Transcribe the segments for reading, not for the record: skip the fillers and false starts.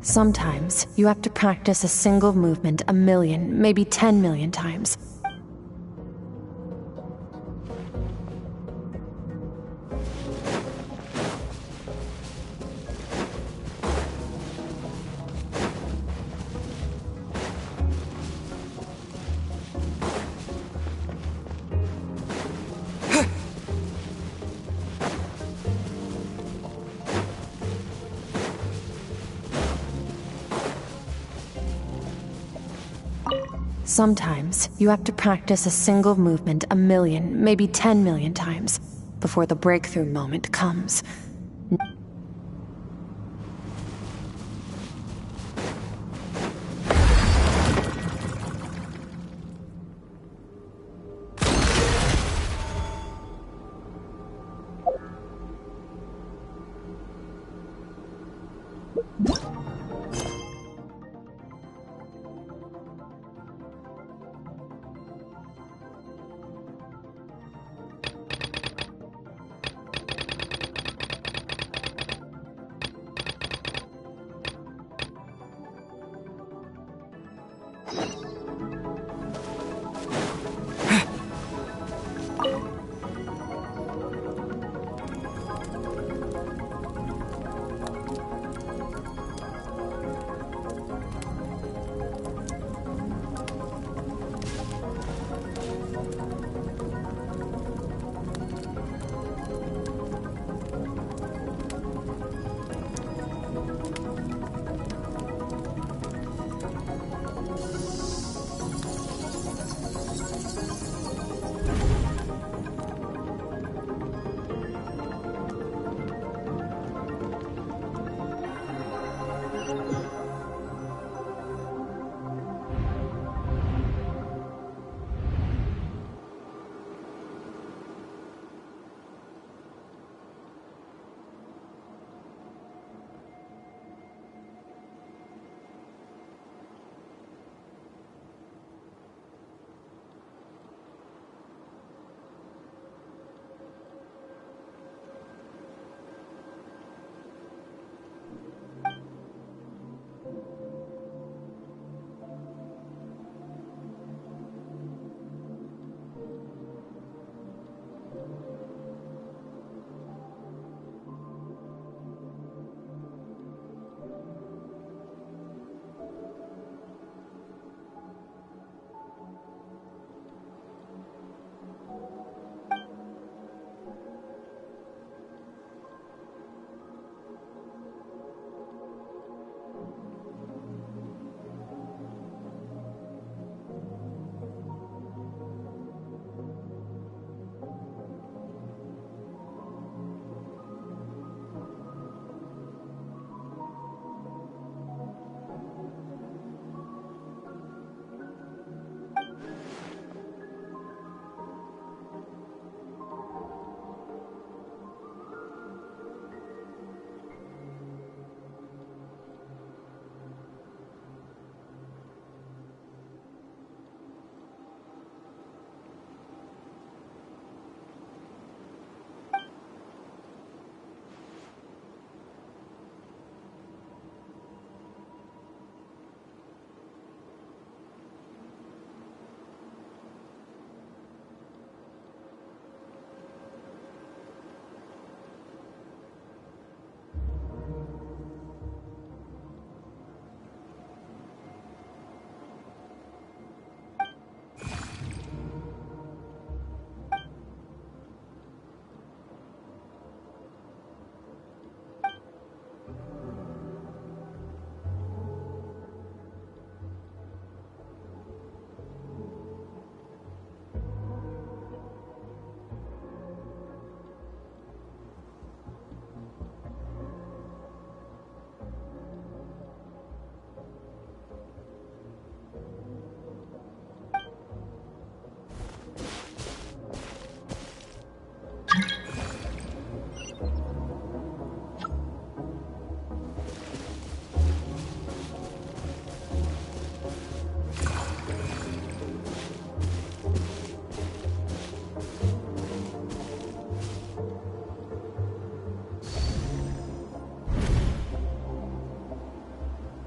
Sometimes, you have to practice a single movement a million, maybe 10 million times. Sometimes, you have to practice a single movement a million, maybe 10 million times, before the breakthrough moment comes.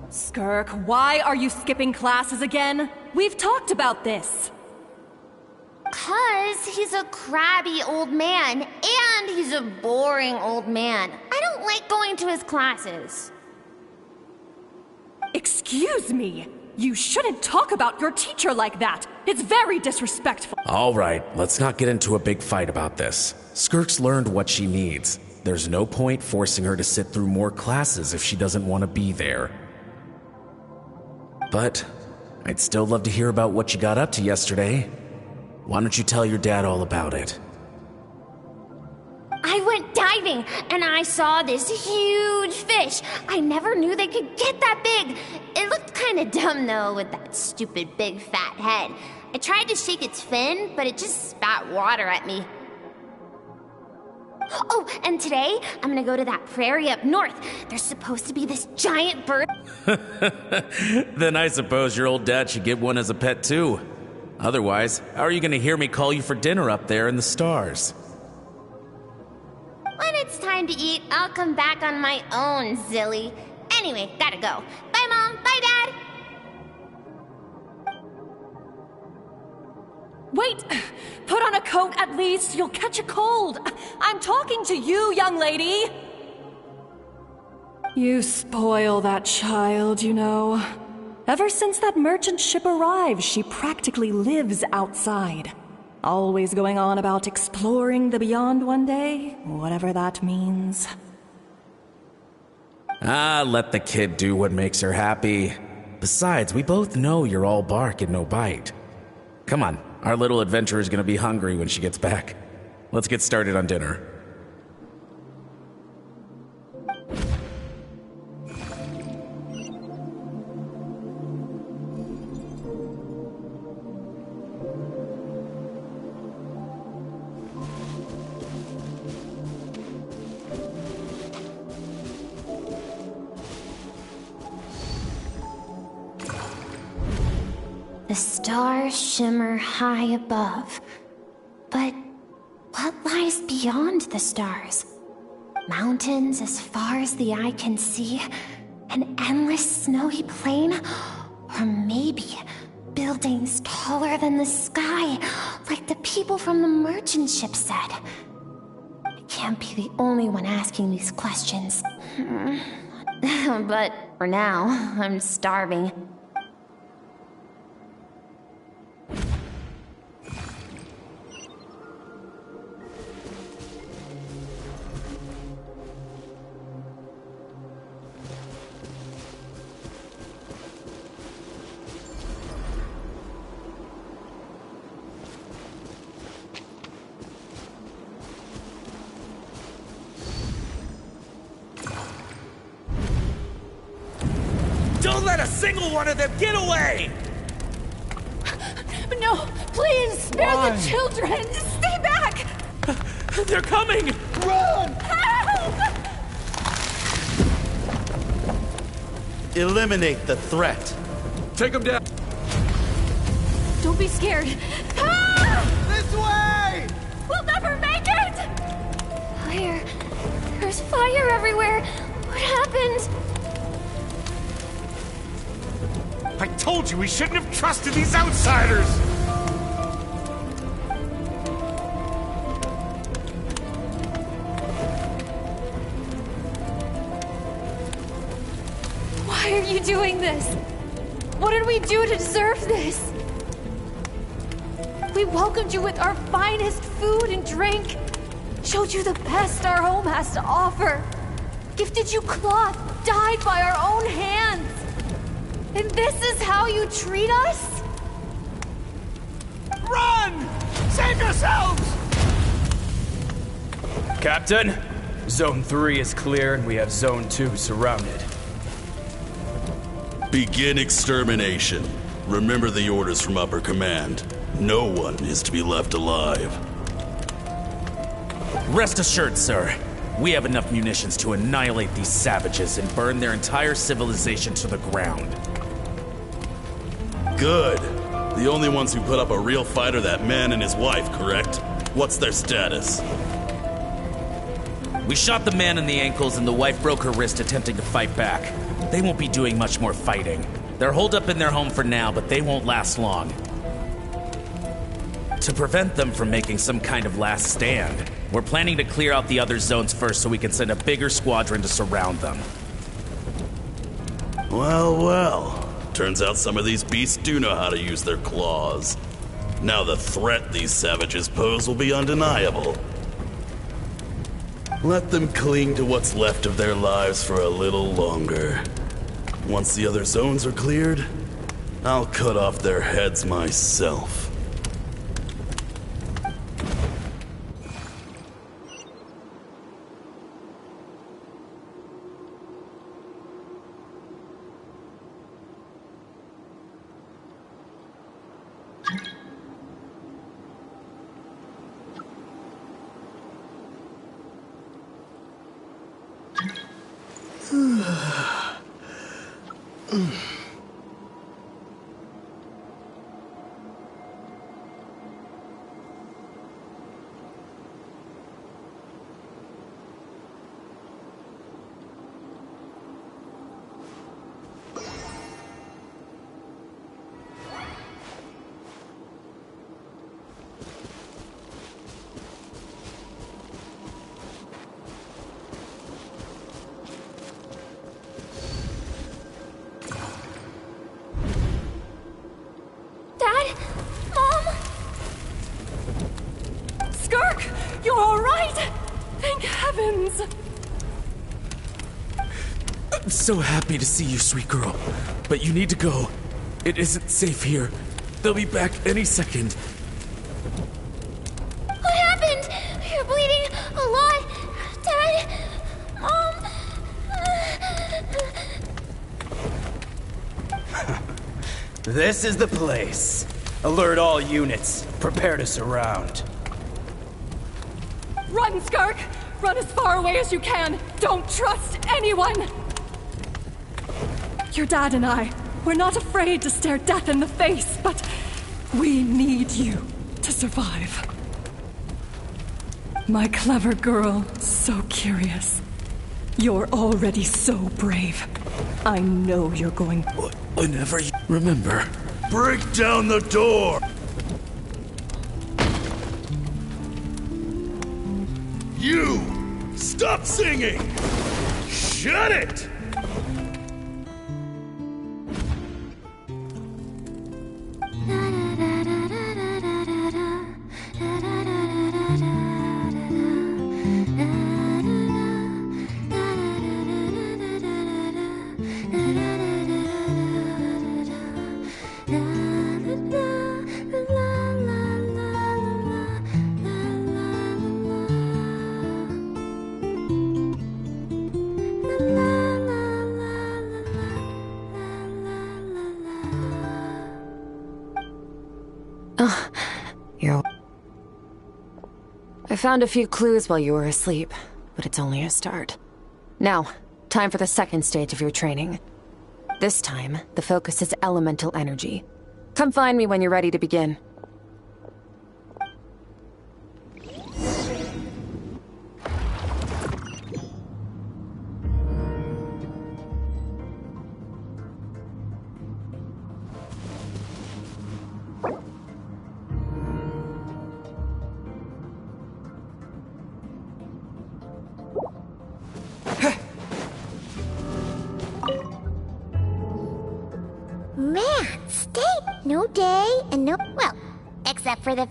Skirk, why are you skipping classes again? We've talked about this. 'Cause he's a crabby old man, and he's a boring old man. I don't like going to his classes. Excuse me. You shouldn't talk about your teacher like that. It's very disrespectful. All right, let's not get into a big fight about this. Skirk's learned what she needs. There's no point forcing her to sit through more classes if she doesn't want to be there. But I'd still love to hear about what you got up to yesterday. Why don't you tell your dad all about it? I went diving, and I saw this huge fish. I never knew they could get that big. It looked kind of dumb, though, with that stupid big fat head. I tried to shake its fin, but it just spat water at me. Oh, and today, I'm gonna go to that prairie up north. There's supposed to be this giant bird. Then I suppose your old dad should get one as a pet too. Otherwise, how are you gonna hear me call you for dinner up there in the stars? When it's time to eat, I'll come back on my own, Zilly. Anyway, gotta go. Bye, Mom. Bye, Dad. Wait! Put on a coat at least. You'll catch a cold. I'm talking to you, young lady. You spoil that child, you know. Ever since that merchant ship arrived, she practically lives outside. Always going on about exploring the beyond one day, whatever that means. Let the kid do what makes her happy. Besides, we both know you're all bark and no bite. Come on, our little adventurer is gonna be hungry when she gets back. Let's get started on dinner. The stars shimmer high above. But what lies beyond the stars? Mountains as far as the eye can see? An endless snowy plain? Or maybe buildings taller than the sky, like the people from the merchant ship said. I can't be the only one asking these questions. But for now, I'm starving. Don't let a single one of them get away! No, please, spare Why? the children! Stay back! They're coming! Run! Help! Eliminate the threat. Take them down! Don't be scared. Ah! This way! We'll never make it! Fire. There's fire everywhere. What happened? I told you we shouldn't have trusted these outsiders! Why are you doing this? What did we do to deserve this? We welcomed you with our finest food and drink, showed you the best our home has to offer, gifted you cloth dyed by our own hands. And this is how you treat us? Run! Save yourselves! Captain, Zone 3 is clear and we have Zone 2 surrounded. Begin extermination. Remember the orders from upper command. No one is to be left alive. Rest assured, sir. We have enough munitions to annihilate these savages and burn their entire civilization to the ground. Good. The only ones who put up a real fight are that man and his wife, correct? What's their status? We shot the man in the ankles and the wife broke her wrist attempting to fight back. They won't be doing much more fighting. They're holed up in their home for now, but they won't last long. To prevent them from making some kind of last stand, we're planning to clear out the other zones first so we can send a bigger squadron to surround them. Well, well. Turns out some of these beasts do know how to use their claws. Now the threat these savages pose will be undeniable. Let them cling to what's left of their lives for a little longer. Once the other zones are cleared, I'll cut off their heads myself. You're all right! Thank heavens! I'm so happy to see you, sweet girl. But you need to go. It isn't safe here. They'll be back any second. What happened? You're bleeding a lot. Dad? Mom? This is the place. Alert all units. Prepare to surround. Run, Skirk! Run as far away as you can! Don't trust anyone! Your dad and I, we're not afraid to stare death in the face, but we need you to survive. My clever girl, so curious. You're already so brave. I know you're going... Whenever you remember. Break down the door! You! Stop singing! Shut it! I found a few clues while you were asleep, but it's only a start. Now, time for the second stage of your training. This time, the focus is elemental energy. Come find me when you're ready to begin. Man, stay no day and no... Well, except for the...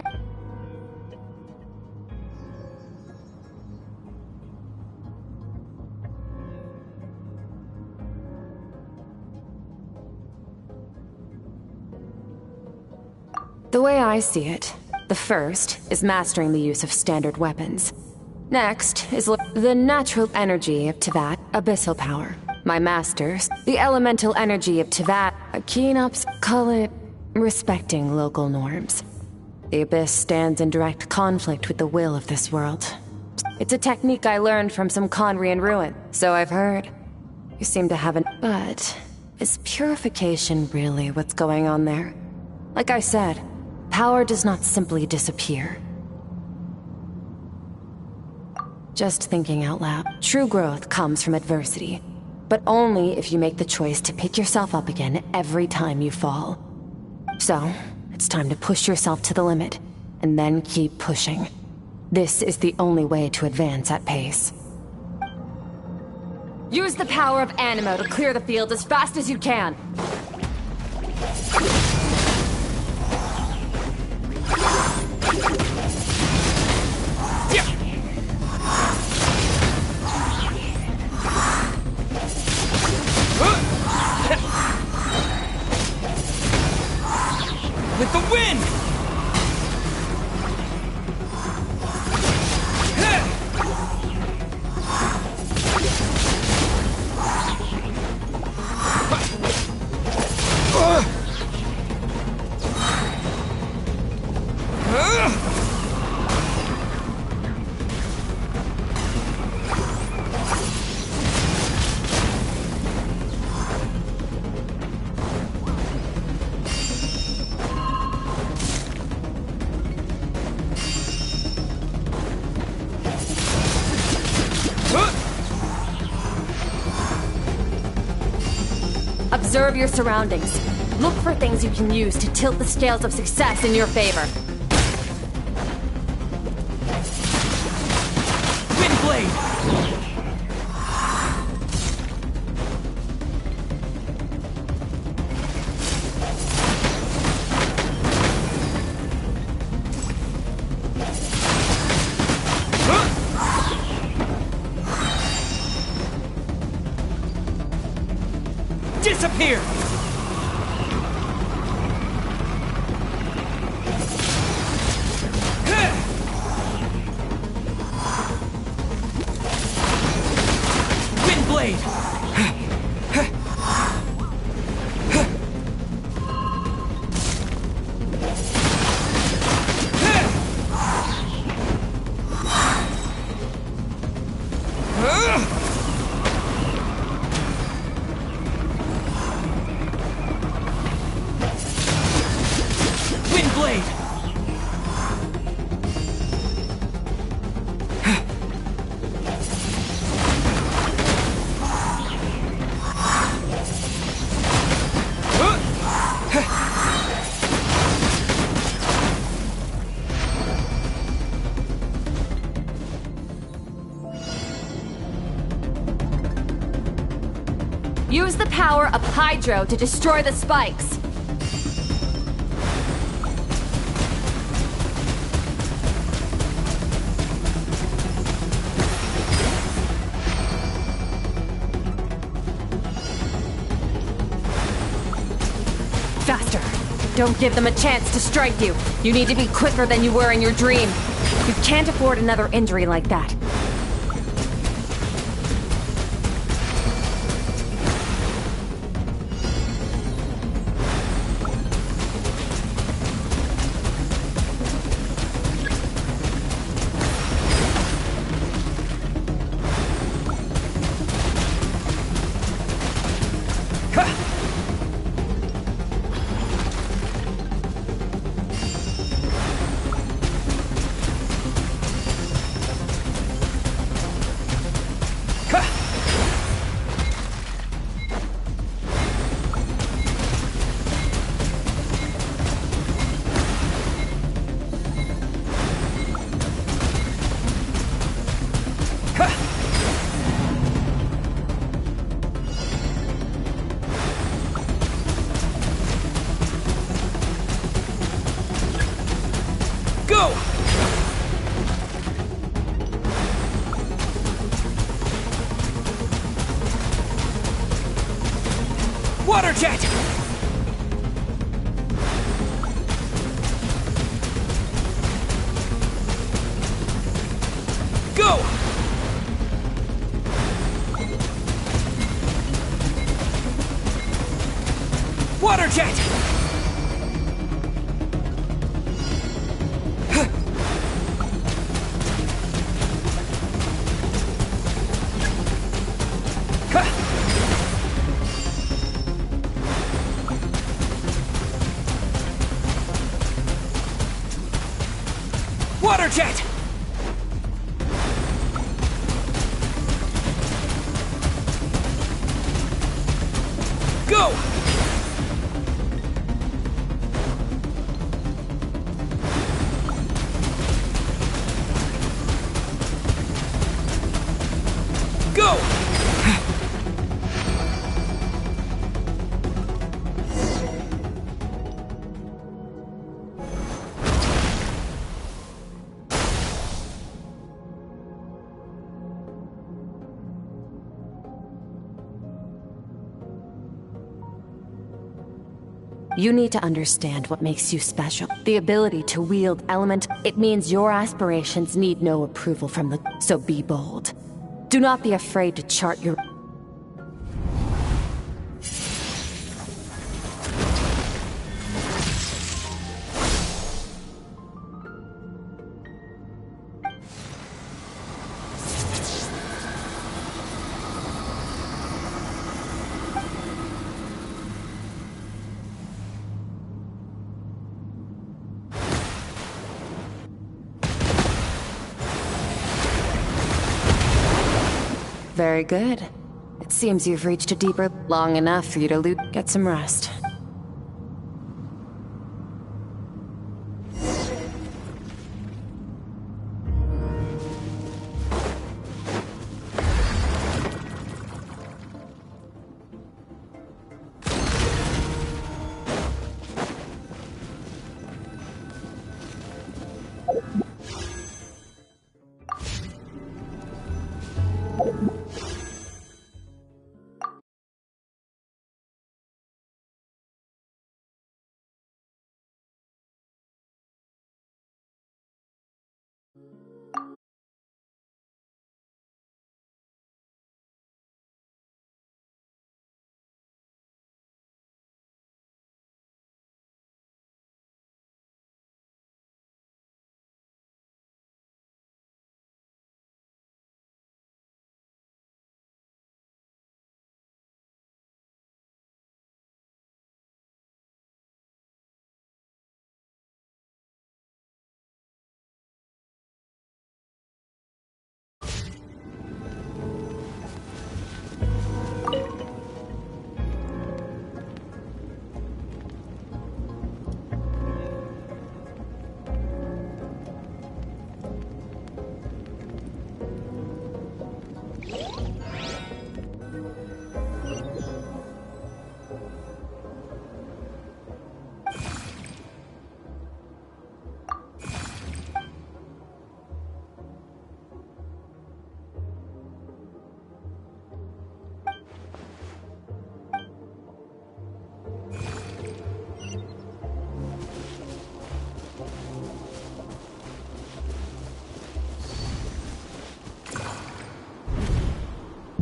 The way I see it, the first is mastering the use of standard weapons. Next is the natural energy of Teyvat, abyssal power. My masters, the elemental energy of Teyvat, Keen-ups call it respecting local norms. The Abyss stands in direct conflict with the will of this world. It's a technique I learned from some Conrian ruin, so I've heard. You seem to have an... But is purification really what's going on there? Like I said, power does not simply disappear. Just thinking out loud. True growth comes from adversity. but only if you make the choice to pick yourself up again every time you fall. So, it's time to push yourself to the limit, and then keep pushing. This is the only way to advance at pace. Use the power of Animo to clear the field as fast as you can. With the wind! Observe your surroundings. Look for things you can use to tilt the scales of success in your favor. Windblade! Disappear! Windblade! Windblade! Use the power of Hydro to destroy the spikes. Faster. Don't give them a chance to strike you. You need to be quicker than you were in your dream. You can't afford another injury like that. Go! Water jet! Go! Water jet! Water jet! Go! Go! You need to understand what makes you special. The ability to wield element, it means your aspirations need no approval from the... So be bold. Do not be afraid to chart your... Very good. It seems you've reached a deeper... long enough for you to loot... Get some rest.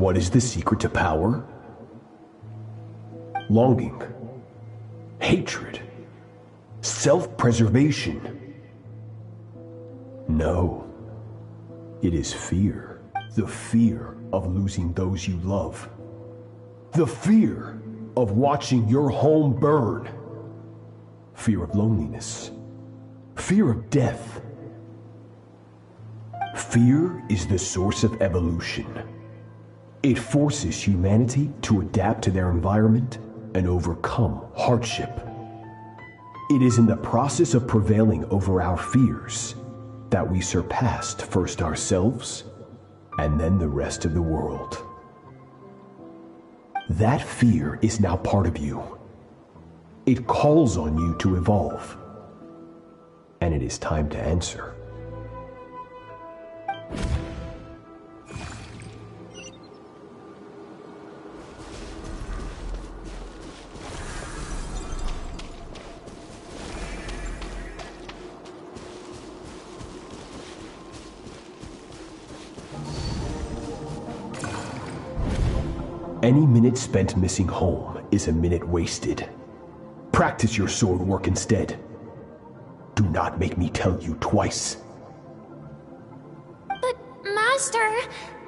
What is the secret to power? Longing, hatred, self-preservation. No, it is fear. The fear of losing those you love. The fear of watching your home burn. Fear of loneliness. Fear of death. Fear is the source of evolution. It forces humanity to adapt to their environment and overcome hardship. It is in the process of prevailing over our fears that we surpassed first ourselves and then the rest of the world. That fear is now part of you. It calls on you to evolve. And it is time to answer. Any minute spent missing home is a minute wasted. Practice your sword work instead. Do not make me tell you twice. But, Master,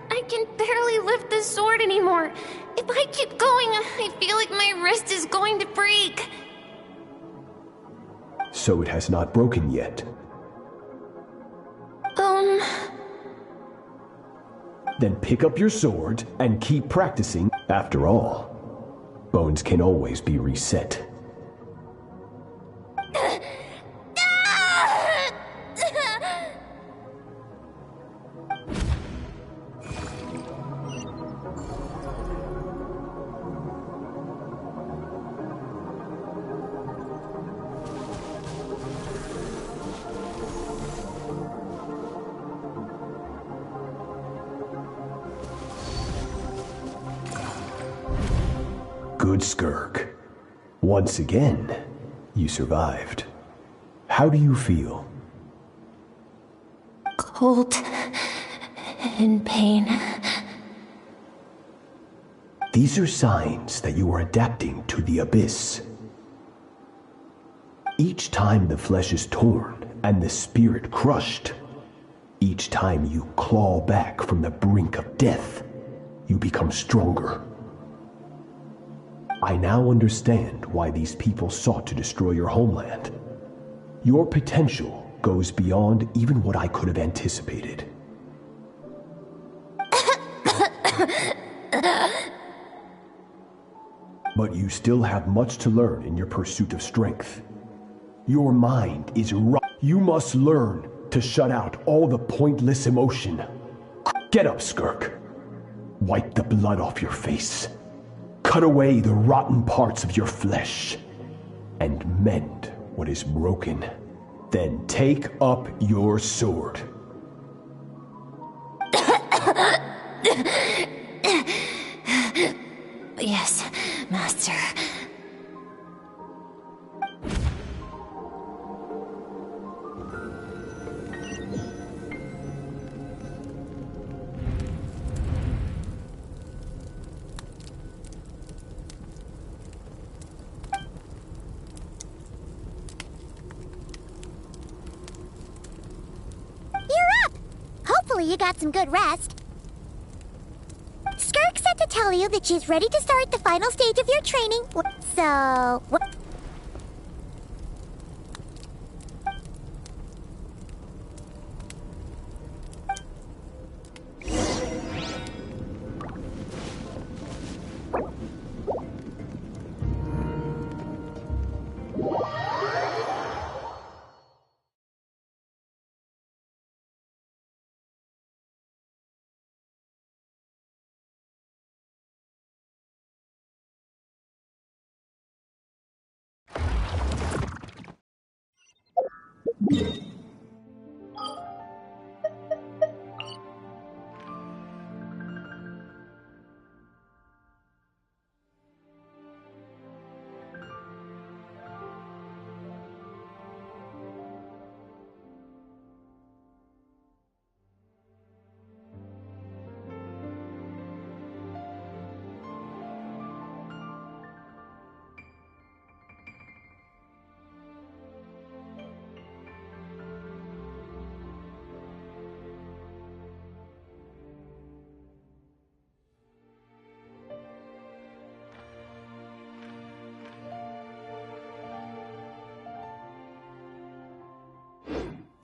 I can barely lift the sword anymore. If I keep going, I feel like my wrist is going to break. So it has not broken yet. Then pick up your sword and keep practicing. After all, Bones can always be reset. Good Skirk. Once again, you survived. How do you feel? Cold. In pain. These are signs that you are adapting to the abyss. Each time the flesh is torn and the spirit crushed, each time you claw back from the brink of death, you become stronger. I now understand why these people sought to destroy your homeland. Your potential goes beyond even what I could have anticipated. But you still have much to learn in your pursuit of strength. Your mind is right. You must learn to shut out all the pointless emotion. Get up, Skirk. Wipe the blood off your face. Cut away the rotten parts of your flesh. And mend what is broken. Then take up your sword. Yes, Master. Hopefully you got some good rest. Skirk said to tell you that she's ready to start the final stage of your training. So...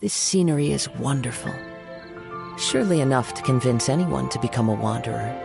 This scenery is wonderful. Surely enough to convince anyone to become a wanderer.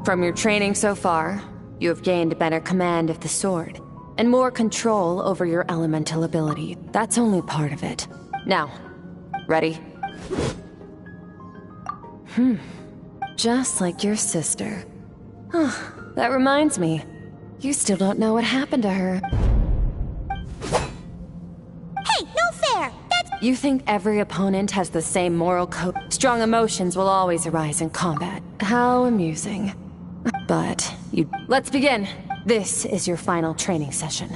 From your training so far, You have gained better command of the sword, and more control over your elemental ability. That's only part of it. Now, ready? Just like your sister. That reminds me. You still don't know what happened to her. Hey, no fair! You think every opponent has the same moral code? Strong emotions will always arise in combat. How amusing. But you... Let's begin! This is your final training session.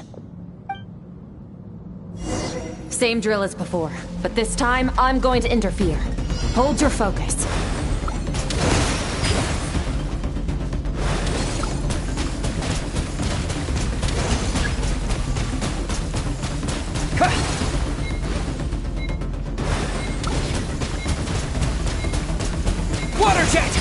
Same drill as before, but this time I'm going to interfere. Hold your focus. Water jet!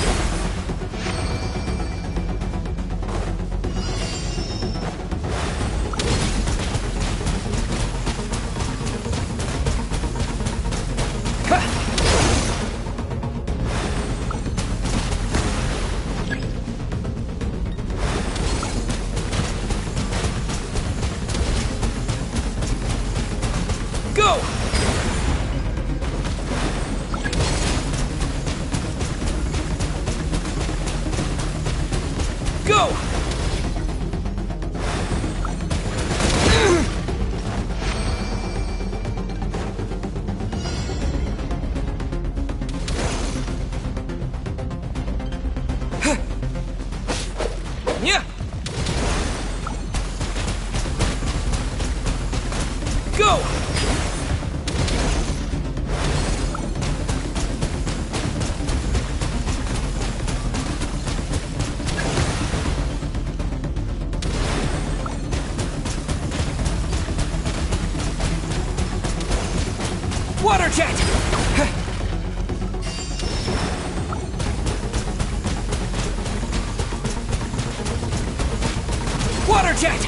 Go! Go! Yeah! Go! Water jet! Water jet!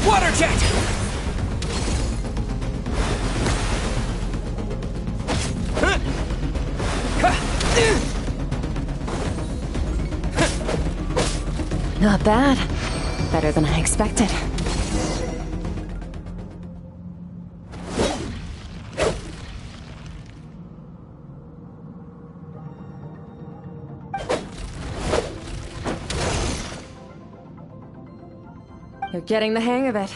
Water jet! Not bad. Better than I expected. You're getting the hang of it.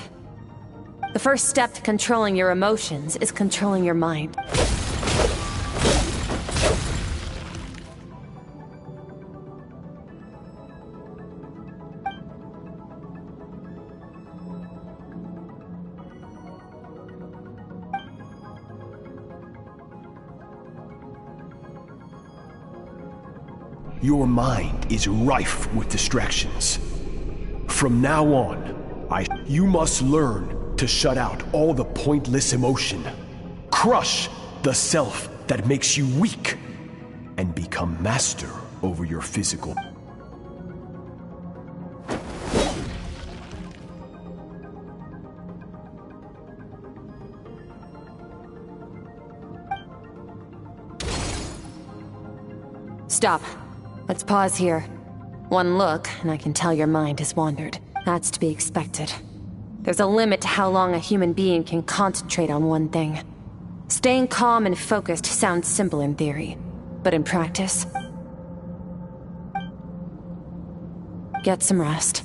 The first step to controlling your emotions is controlling your mind. Your mind is rife with distractions. From now on, you must learn to shut out all the pointless emotion. Crush the self that makes you weak, and become master over your physical. Stop. Let's pause here. One look, and I can tell your mind has wandered. That's to be expected. There's a limit to how long a human being can concentrate on one thing. Staying calm and focused sounds simple in theory, but in practice... Get some rest.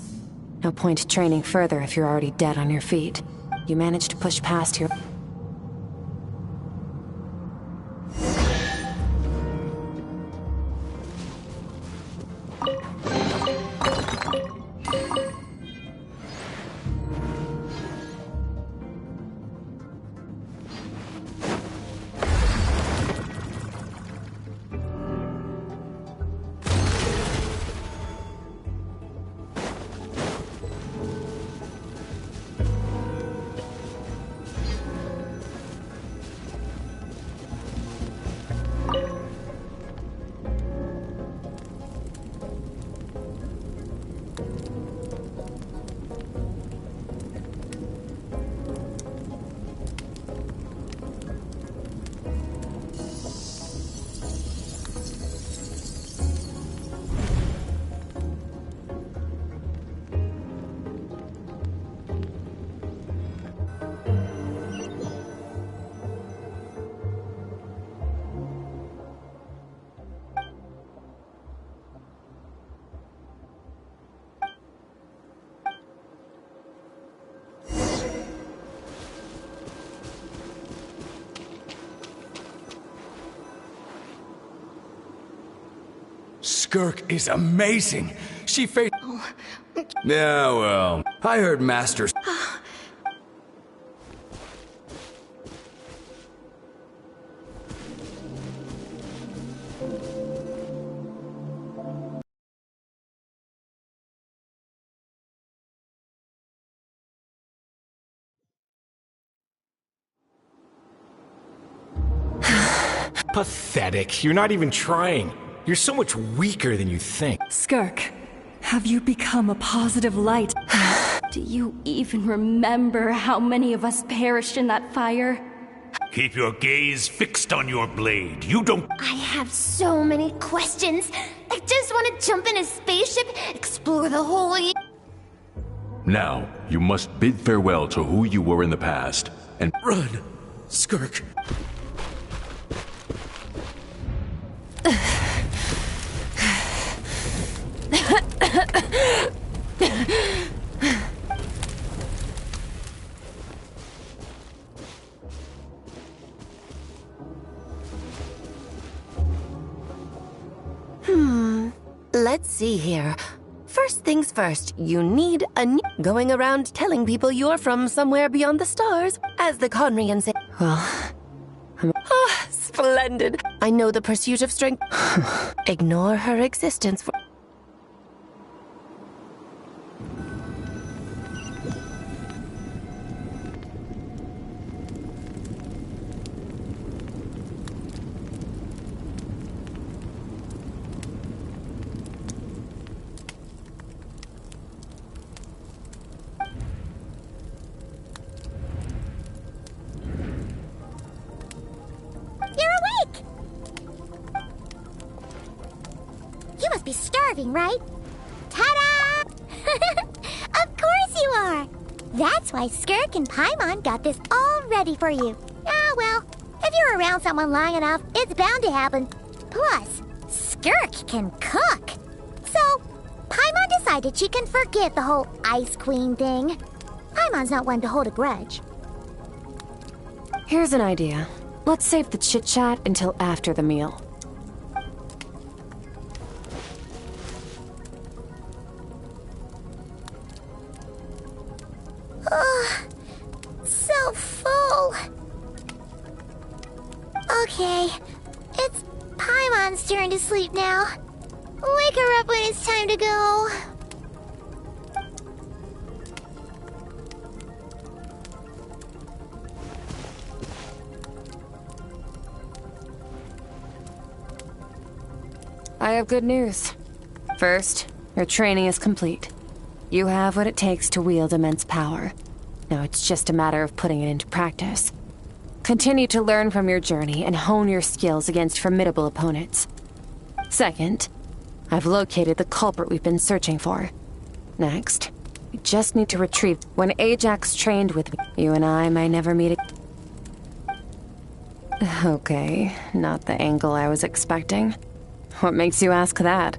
No point training further if you're already dead on your feet. You managed to push past your... Skirk is amazing. She faced... Yeah, well, I heard Masters... Pathetic. You're not even trying. You're so much weaker than you think. Skirk, have you become a positive light? Do you even remember how many of us perished in that fire? Keep your gaze fixed on your blade. You don't... I have so many questions. I just want to jump in a spaceship, explore the whole... Now, you must bid farewell to who you were in the past, and... Run! Skirk! Let's see here. First things first, you need a going around telling people you're from somewhere beyond the stars, as the Conrians say. Well, splendid. I know the pursuit of strength. Ignore her existence for... Be starving, right? Ta-da! Of course you are! That's why Skirk and Paimon got this all ready for you. Ah, well, if you're around someone long enough, it's bound to happen. Plus, Skirk can cook. So, Paimon decided she can forget the whole Ice Queen thing. Paimon's not one to hold a grudge. Here's an idea. Let's save the chit-chat until after the meal. So full. Okay, it's Paimon's turn to sleep now. Wake her up when it's time to go. I have good news. First, your training is complete. You have what it takes to wield immense power. Now it's just a matter of putting it into practice. Continue to learn from your journey and hone your skills against formidable opponents. Second, I've located the culprit we've been searching for. Next, we just need to retrieve... When Ajax trained with me, you and I might never meet again. Okay, not the angle I was expecting. What makes you ask that?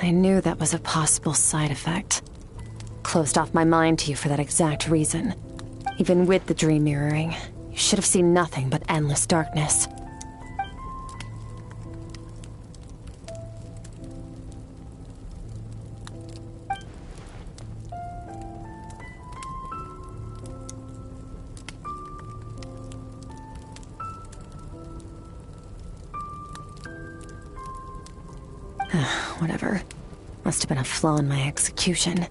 I knew that was a possible side effect. Closed off my mind to you for that exact reason. Even with the dream mirroring, you should have seen nothing but endless darkness. Whatever. Must have been a flaw in my execution.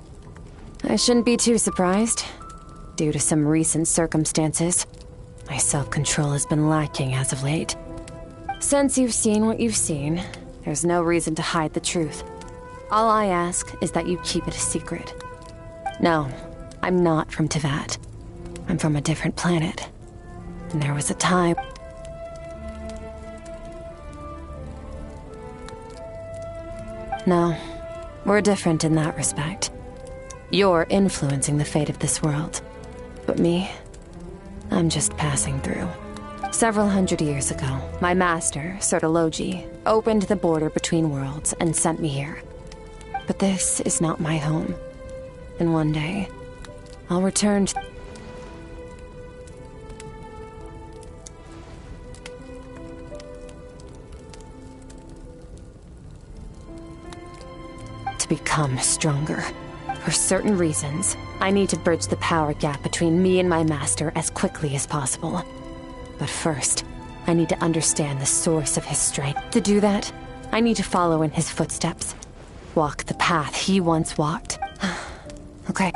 I shouldn't be too surprised. Due to some recent circumstances, my self-control has been lacking as of late. Since you've seen what you've seen, there's no reason to hide the truth. All I ask is that you keep it a secret. No, I'm not from Teyvat. I'm from a different planet. And there was a time... No, we're different in that respect. You're influencing the fate of this world. But me, I'm just passing through. Several hundred years ago, my master, Sertologi, opened the border between worlds and sent me here. But this is not my home. And one day, I'll return to become stronger. For certain reasons, I need to bridge the power gap between me and my master as quickly as possible. But first, I need to understand the source of his strength. To do that, I need to follow in his footsteps. Walk the path he once walked. Okay.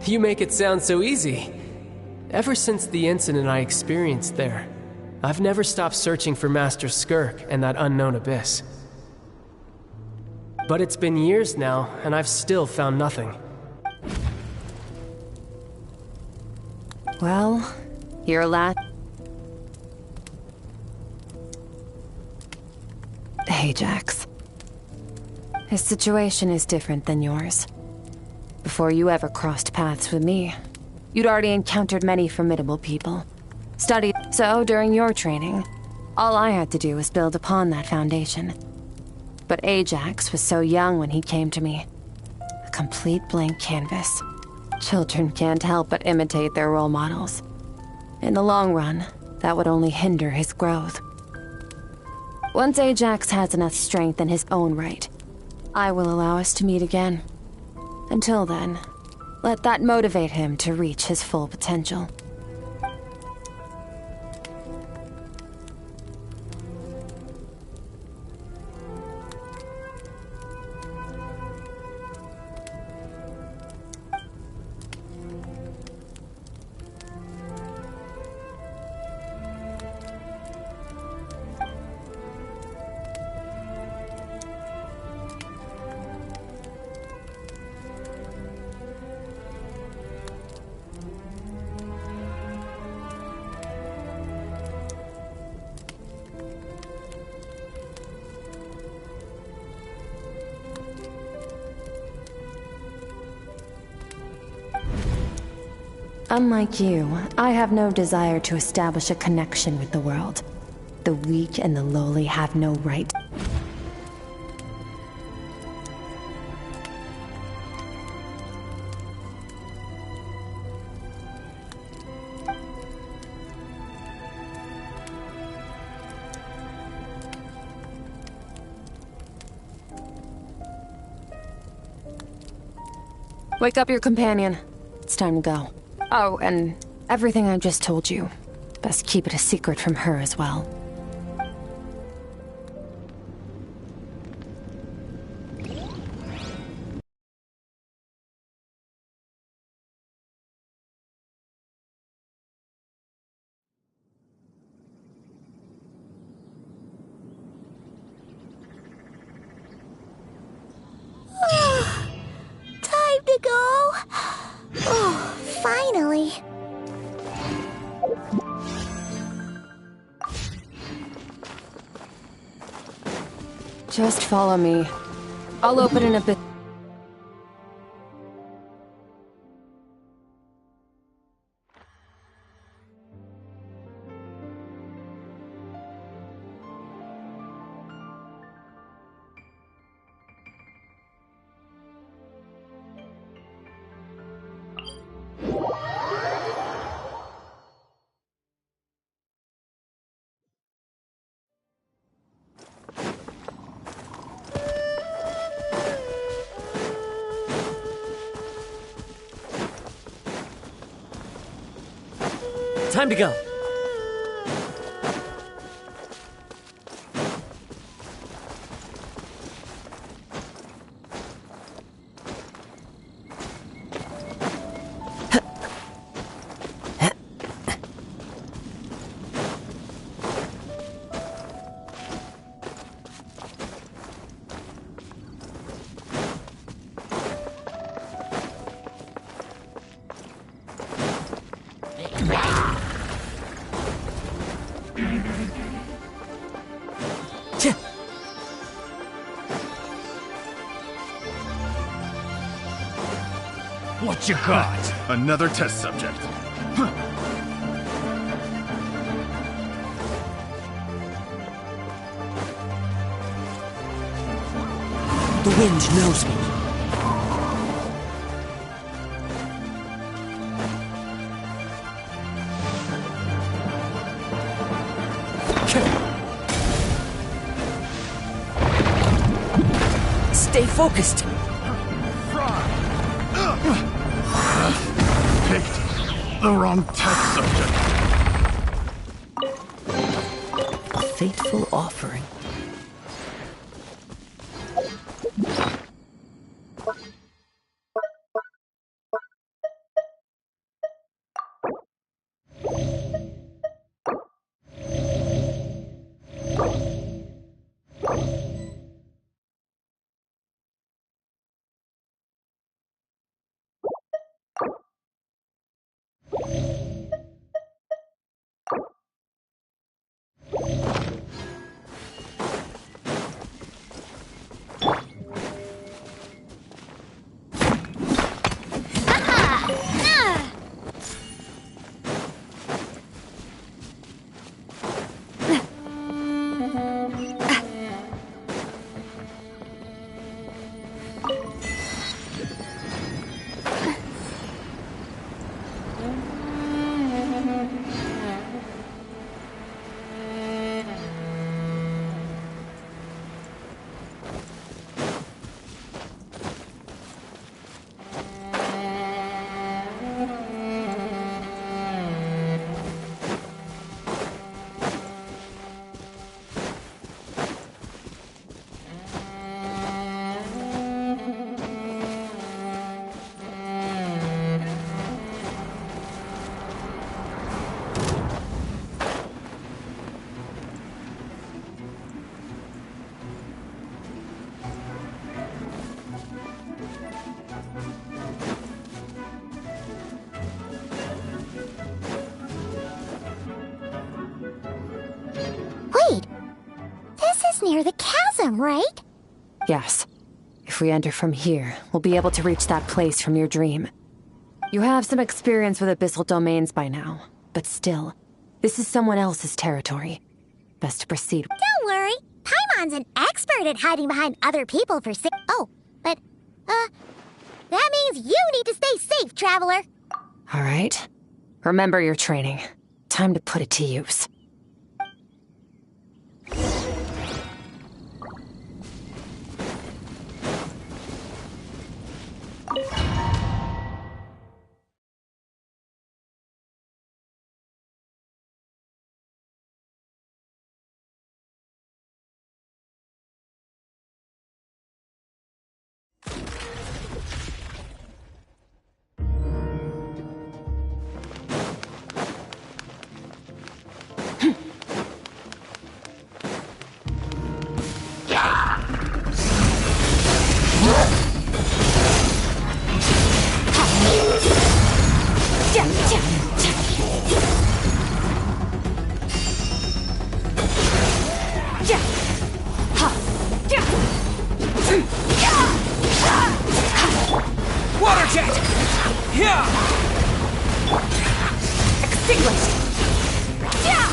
You make it sound so easy. Ever since the incident I experienced there, I've never stopped searching for Master Skirk and that unknown abyss. But it's been years now, and I've still found nothing. Well, your last... Ajax. His situation is different than yours. Before you ever crossed paths with me, you'd already encountered many formidable people. Studied. So, during your training, all I had to do was build upon that foundation. But Ajax was so young when he came to me. A complete blank canvas. Children can't help but imitate their role models. In the long run, that would only hinder his growth. Once Ajax has enough strength in his own right, I will allow us to meet again. Until then, let that motivate him to reach his full potential. Unlike you, I have no desire to establish a connection with the world. The weak and the lowly have no right. Wake up your companion. It's time to go. Oh, and everything I just told you. Best keep it a secret from her as well. Time to go. Oh, finally. Just follow me. I'll open in a bit. Time to go. What you got? Another test subject. The wind knows me. Stay focused. Picked the wrong test subject. A fateful offering. Wait! This is near the chasm, right? Yes. If we enter from here, we'll be able to reach that place from your dream. You have some experience with abyssal domains by now, but still, this is someone else's territory. Best to proceed. Don't worry. Paimon's an expert at hiding behind other people for Oh, but, that means you need to stay safe, traveler. All right. Remember your training. Time to put it to use. Water jet! Yeah! Extinguished! Yeah!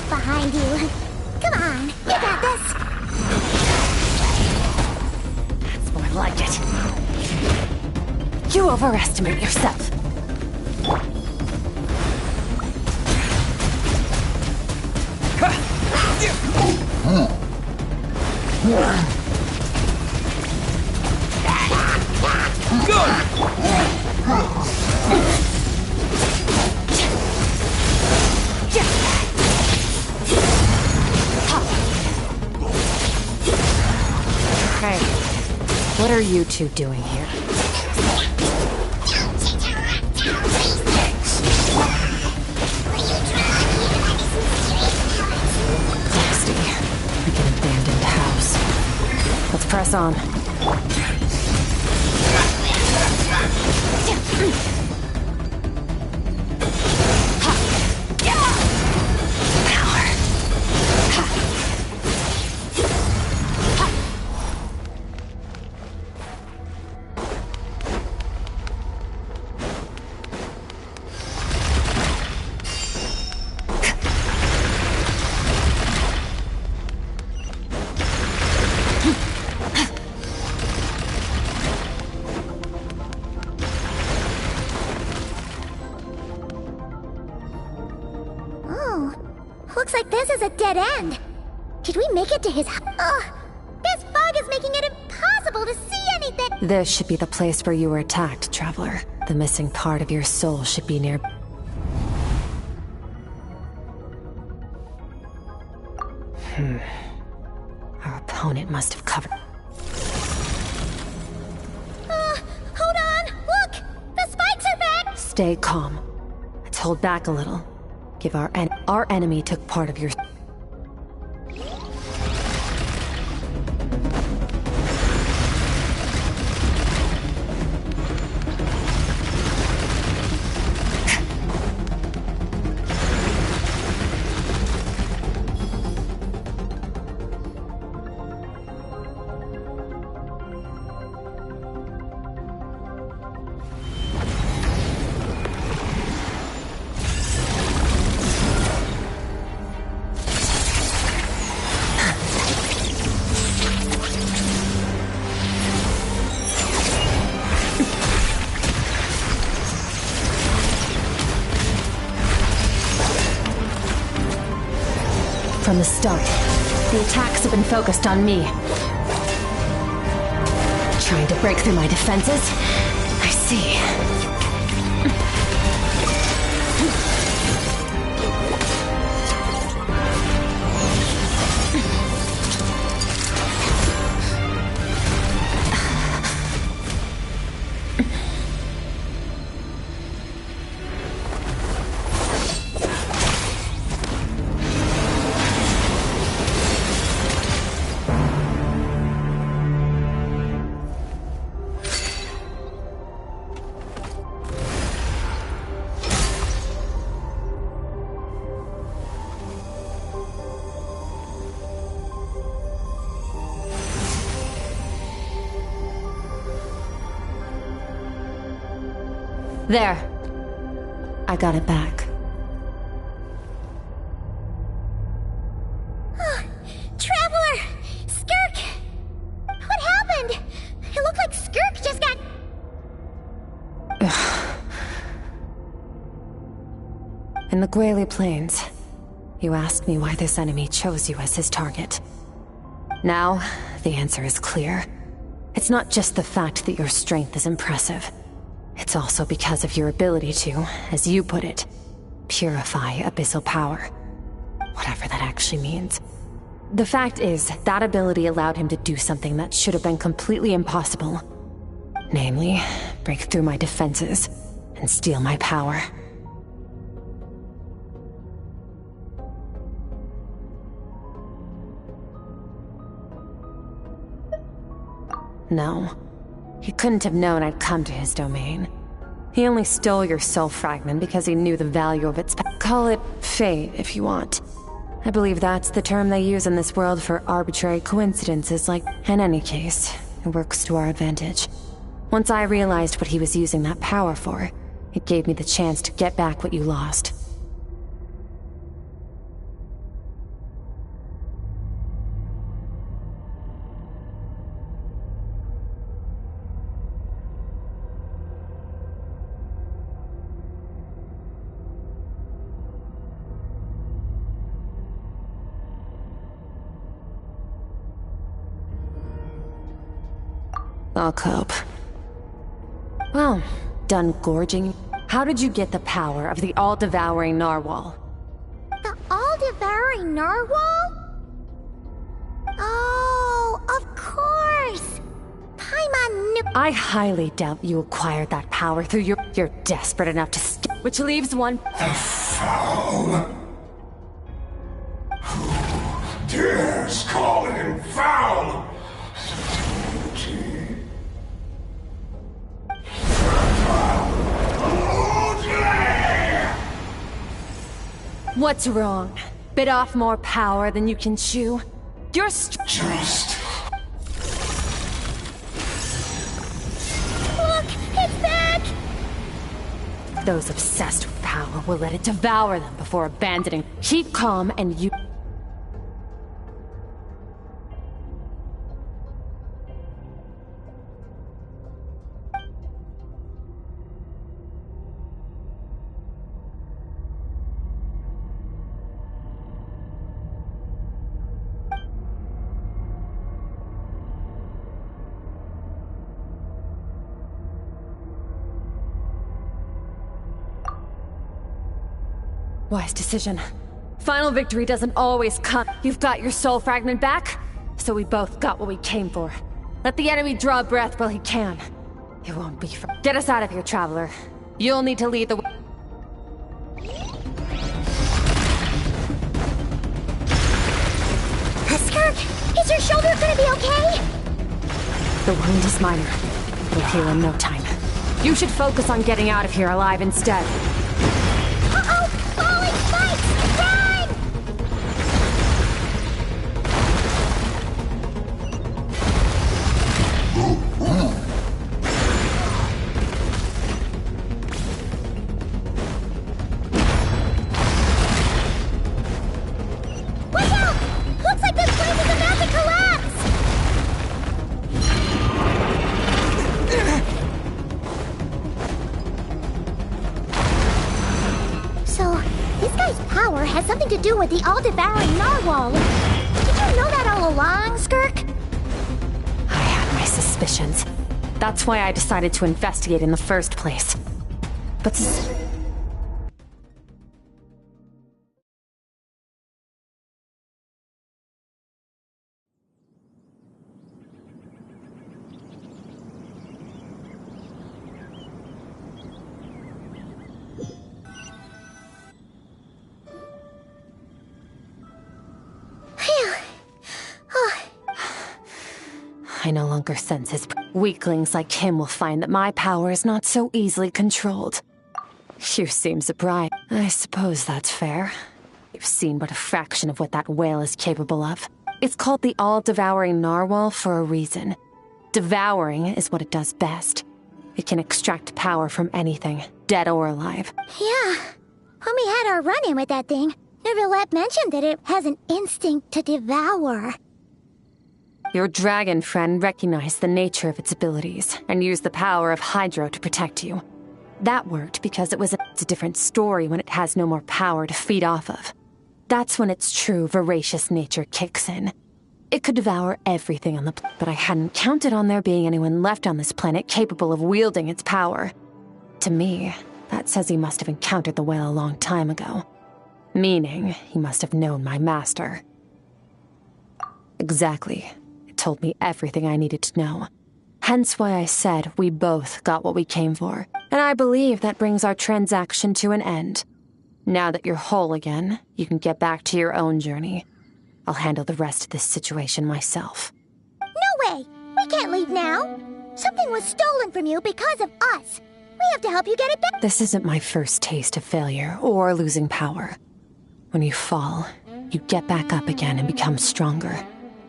Behind you. Come on, you got this. That's more like it. You overestimate yourself. Hey, what are you two doing here? Nasty. We can abandon Press on. Looks like this is a dead end. Did we make it to his house? Ugh! This fog is making it impossible to see anything! This should be the place where you were attacked, Traveler. The missing part of your soul should be near... Our opponent must have covered... Hold on! Look! The spikes are back! Stay calm. Let's hold back a little. Give our enemy took part of your... From the start, the attacks have been focused on me. Trying to break through my defenses? I see. There. I got it back. Traveler! Skirk! What happened? It looked like Skirk just got... In the Guili Plains, you asked me why this enemy chose you as his target. Now, the answer is clear. It's not just the fact that your strength is impressive. It's also because of your ability to, as you put it, purify abyssal power. Whatever that actually means. The fact is, that ability allowed him to do something that should have been completely impossible. Namely, break through my defenses and steal my power. No. He couldn't have known I'd come to his domain. He only stole your soul fragment because he knew the value of its... Call it fate, if you want. I believe that's the term they use in this world for arbitrary coincidences like... In any case, it works to our advantage. Once I realized what he was using that power for, it gave me the chance to get back what you lost. I'll cope. Well, done gorging? How did you get the power of the all-devouring narwhal? The all-devouring narwhal? Oh, of course! Paimon knew— I highly doubt you acquired that power through your— You're desperate enough to which leaves one— The foul! Who dares call him foul? What's wrong? Bit off more power than you can chew? You're Just... Look! It's back! Those obsessed with power will let it devour them before abandoning. Keep calm and you... Wise decision. Final victory doesn't always come. You've got your soul fragment back, so we both got what we came for. Let the enemy draw breath while he can. It won't be for— Get us out of here, Traveler. You'll need to lead the way. Skirk, is your shoulder gonna be okay? The wound is minor. It'll heal in no time. You should focus on getting out of here alive instead. Uh-oh! Falling spikes! Watch out! Looks like this place is about to collapse! So, this guy's power has something to do with the all-devouring narwhal. Did you know that all along, Skirk? I had my suspicions. That's why I decided to investigate in the first place. But I no longer sense his... Weaklings like him will find that my power is not so easily controlled. You seem surprised. I suppose that's fair. You've seen but a fraction of what that whale is capable of. It's called the all-devouring narwhal for a reason. Devouring is what it does best. It can extract power from anything, dead or alive. Yeah. When we had our run-in with that thing, Neverlet mentioned that it has an instinct to devour. Your dragon friend recognized the nature of its abilities and used the power of Hydro to protect you. That worked because it's a different story when it has no more power to feed off of. That's when its true voracious nature kicks in. It could devour everything on the planet, but I hadn't counted on there being anyone left on this planet capable of wielding its power. To me, that says he must have encountered the whale a long time ago. Meaning, he must have known my master. Exactly. It told me everything I needed to know. Hence why I said we both got what we came for. And I believe that brings our transaction to an end. Now that you're whole again, you can get back to your own journey. I'll handle the rest of this situation myself. No way! We can't leave now! Something was stolen from you because of us! We have to help you get it back! This isn't my first taste of failure or losing power. When you fall, you get back up again and become stronger.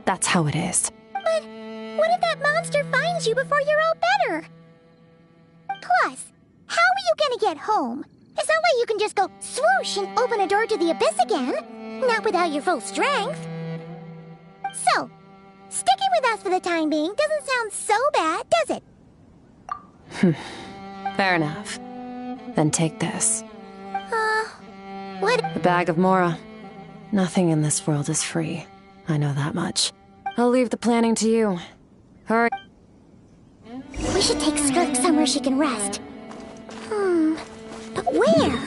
That's how it is. But what if that monster finds you before you're all better? Plus, how are you gonna get home? It's not like you can just go swoosh and open a door to the abyss again. Not without your full strength. So, sticking with us for the time being doesn't sound so bad, does it? Fair enough. Then take this. What? The bag of Mora. Nothing in this world is free. I know that much. I'll leave the planning to you. Hurry. We should take Skirk somewhere she can rest. But where?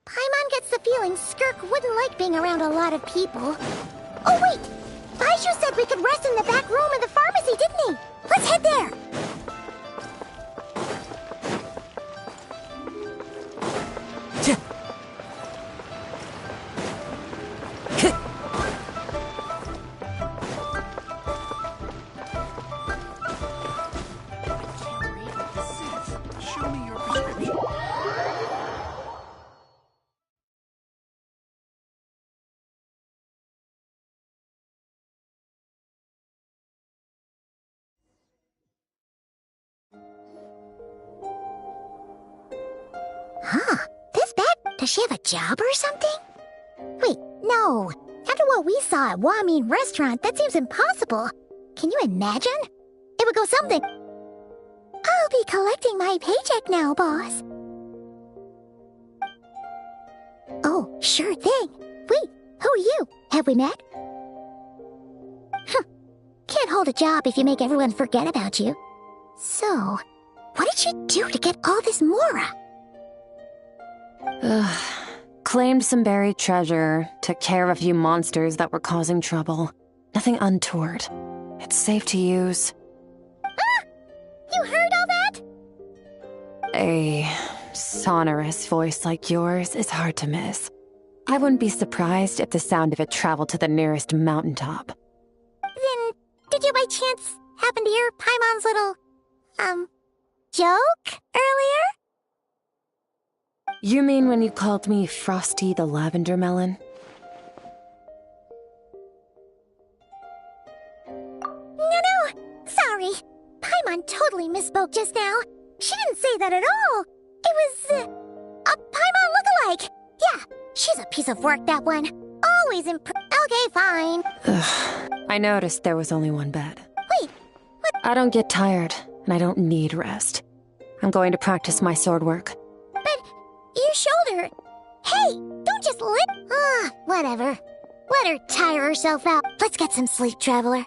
Paimon gets the feeling Skirk wouldn't like being around a lot of people. Oh wait! Baishu said we could rest in the back room of the pharmacy, didn't he? Let's head there! Does she have a job or something? Wait, no. After what we saw at Wamin Restaurant, that seems impossible. Can you imagine? It would go something. I'll be collecting my paycheck now, boss. Oh, sure thing. Wait, who are you? Have we met? Can't hold a job if you make everyone forget about you. So, what did she do to get all this Mora? Claimed some buried treasure, took care of a few monsters that were causing trouble. Nothing untoward. It's safe to use. Ah! You heard all that? A sonorous voice like yours is hard to miss. I wouldn't be surprised if the sound of it traveled to the nearest mountaintop. Then, did you by chance happen to hear Paimon's little, joke earlier? You mean when you called me Frosty the Lavender Melon? No, sorry. Paimon totally misspoke just now. She didn't say that at all. It was, a Paimon lookalike. Yeah, she's a piece of work, that one. Always Okay, fine. Ugh, I noticed there was only one bed. Wait, what? I don't get tired, and I don't need rest. I'm going to practice my sword work. But your shoulder... Hey, don't just whatever. Let her tire herself out. Let's get some sleep, Traveler.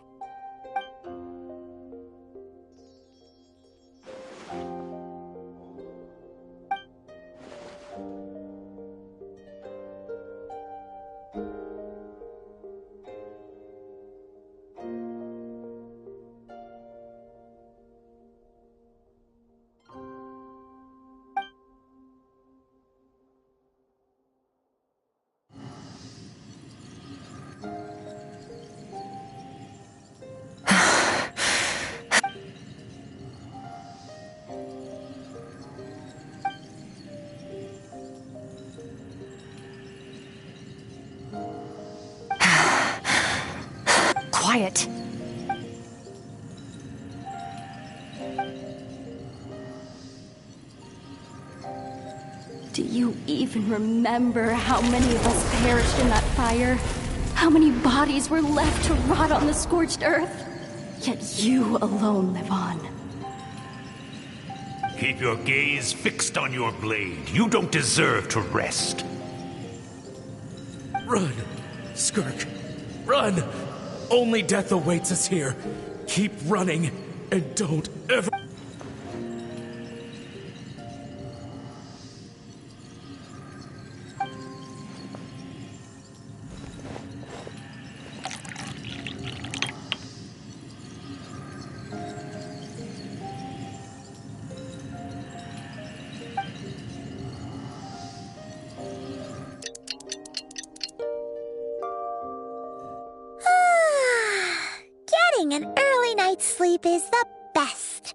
Quiet. Do you even remember how many of us perished in that fire? How many bodies were left to rot on the scorched earth? Yet you alone live on. Keep your gaze fixed on your blade. You don't deserve to rest. Run, Skirk. Run! Only death awaits us here. Keep running, and don't ever... Getting an early night's sleep is the best.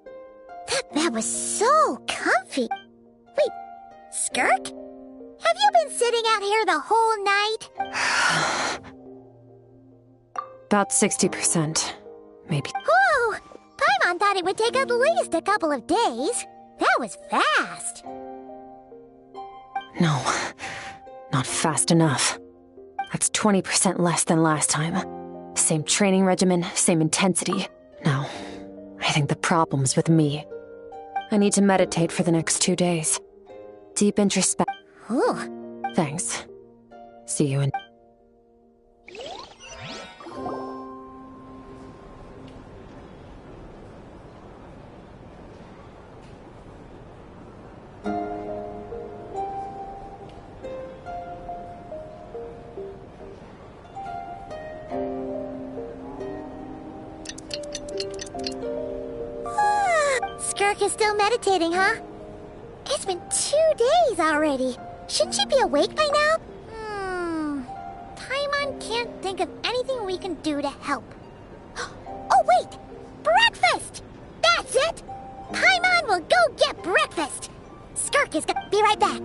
That bed was so comfy. Wait, Skirk? Have you been sitting out here the whole night? About 60%, maybe. Whoa! Paimon thought it would take at least a couple of days. That was fast. No, not fast enough. That's 20% less than last time. Same training regimen, same intensity. No, I think the problem's with me. I need to meditate for the next 2 days. Deep introspection. Ooh. Thanks. See you in... Skirk is still meditating, huh? It's been 2 days already. Shouldn't she be awake by now? Paimon can't think of anything we can do to help. Oh, wait! Breakfast! That's it! Paimon will go get breakfast! Skirk is gonna be right back.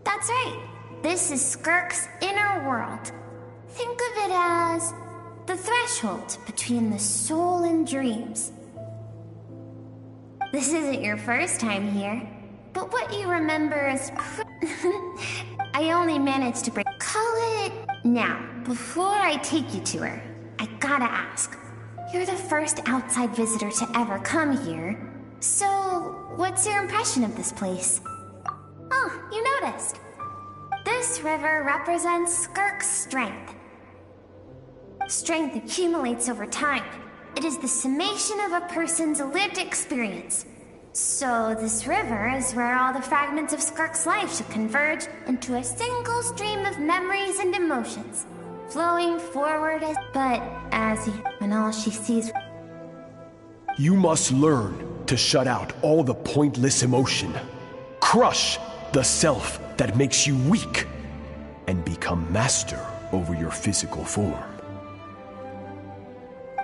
That's right. This is Skirk's inner world. Think of it as the threshold between the soul and dreams. This isn't your first time here, but what you remember is I only managed to break. Call it now. Before I take you to her, I gotta ask. You're the first outside visitor to ever come here, so what's your impression of this place? Oh, you noticed. This river represents Skirk's strength. Strength accumulates over time. It is the summation of a person's lived experience. So this river is where all the fragments of Skirk's life should converge into a single stream of memories and emotions, flowing forward when all she sees... You must learn to shut out all the pointless emotion. Crush the self that makes you weak, and become master over your physical form.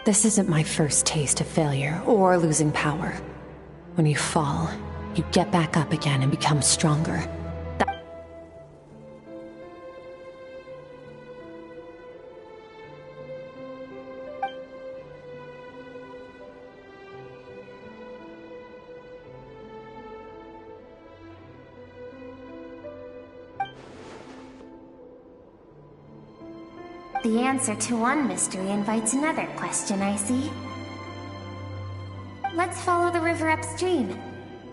This isn't my first taste of failure or losing power. When you fall, you get back up again and become stronger. The answer to one mystery invites another question, I see. Let's follow the river upstream.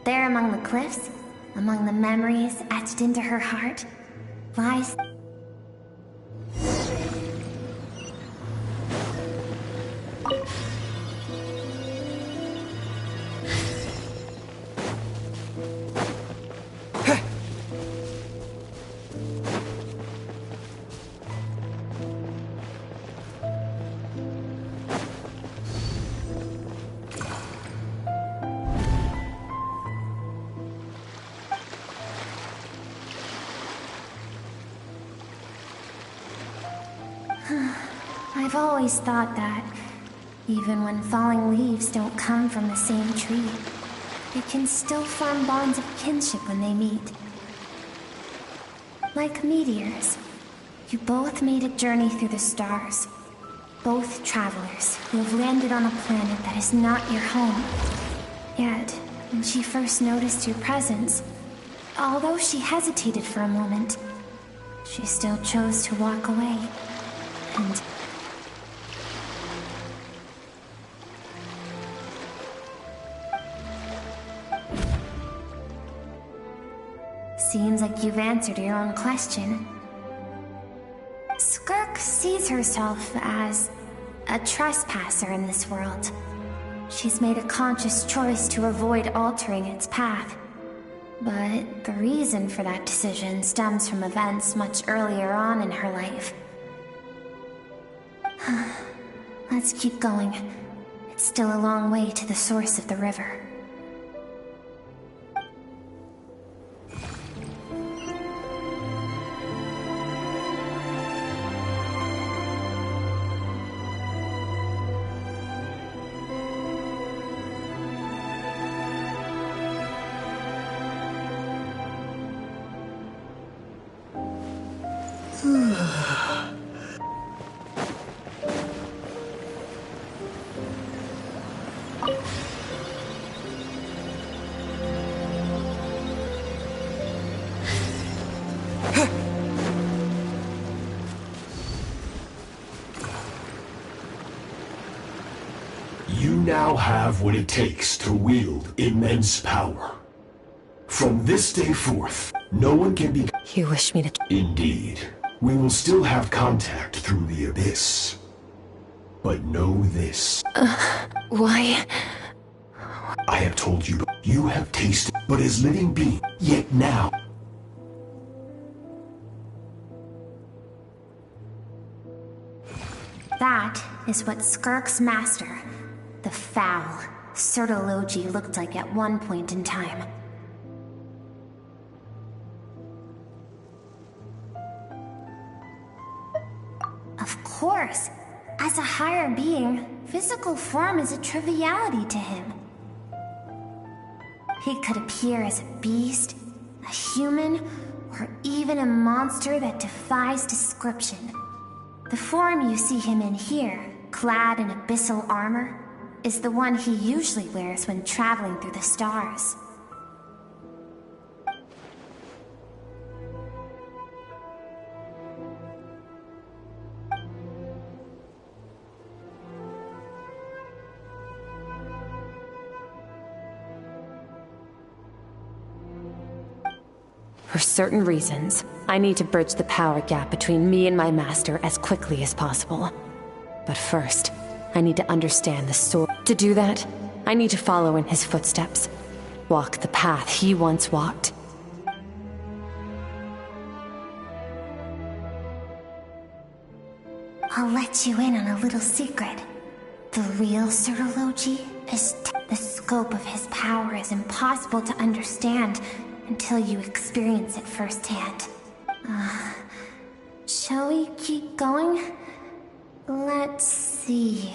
There among the cliffs, among the memories etched into her heart, lies... I've always thought that, even when falling leaves don't come from the same tree, they can still form bonds of kinship when they meet. Like meteors, you both made a journey through the stars. Both travelers who have landed on a planet that is not your home. Yet, when she first noticed your presence, although she hesitated for a moment, she still chose to walk away. And... seems like you've answered your own question. Skirk sees herself as a trespasser in this world. She's made a conscious choice to avoid altering its path. But the reason for that decision stems from events much earlier on in her life. Let's keep going. It's still a long way to the source of the river. You now have what it takes to wield immense power. From this day forth, no one can be... You wish me to... Indeed. We will still have contact through the abyss. But know this. Why I have told you, you have tasted, but as living being, yet now. That is what Skirk's master, the foul Sertology, looked like at one point in time. Of course, as a higher being, physical form is a triviality to him. He could appear as a beast, a human, or even a monster that defies description. The form you see him in here, clad in abyssal armor, is the one he usually wears when traveling through the stars. For certain reasons, I need to bridge the power gap between me and my master as quickly as possible. But first, I need to understand the sword. To do that, I need to follow in his footsteps. Walk the path he once walked. I'll let you in on a little secret. The real Sertology is the scope of his power is impossible to understand until you experience it firsthand. Shall we keep going? Let's see.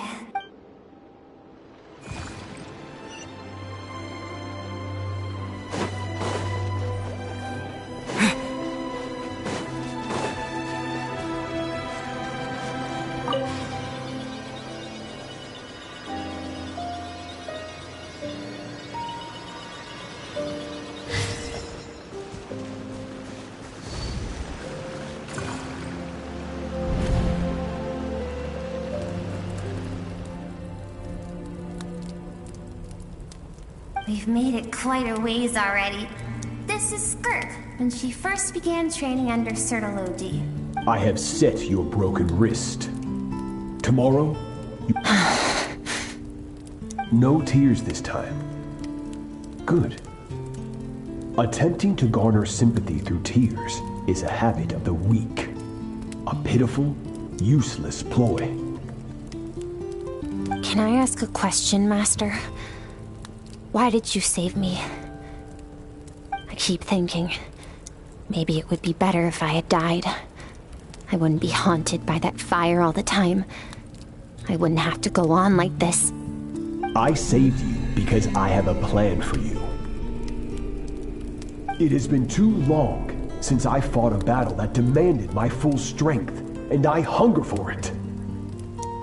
We've made it quite a ways already. This is Skirk, when she first began training under Sertology. I have set your broken wrist. Tomorrow, you... No tears this time. Good. Attempting to garner sympathy through tears is a habit of the weak. A pitiful, useless ploy. Can I ask a question, Master? Why did you save me? I keep thinking, maybe it would be better if I had died. I wouldn't be haunted by that fire all the time. I wouldn't have to go on like this. I saved you because I have a plan for you. It has been too long since I fought a battle that demanded my full strength, and I hunger for it.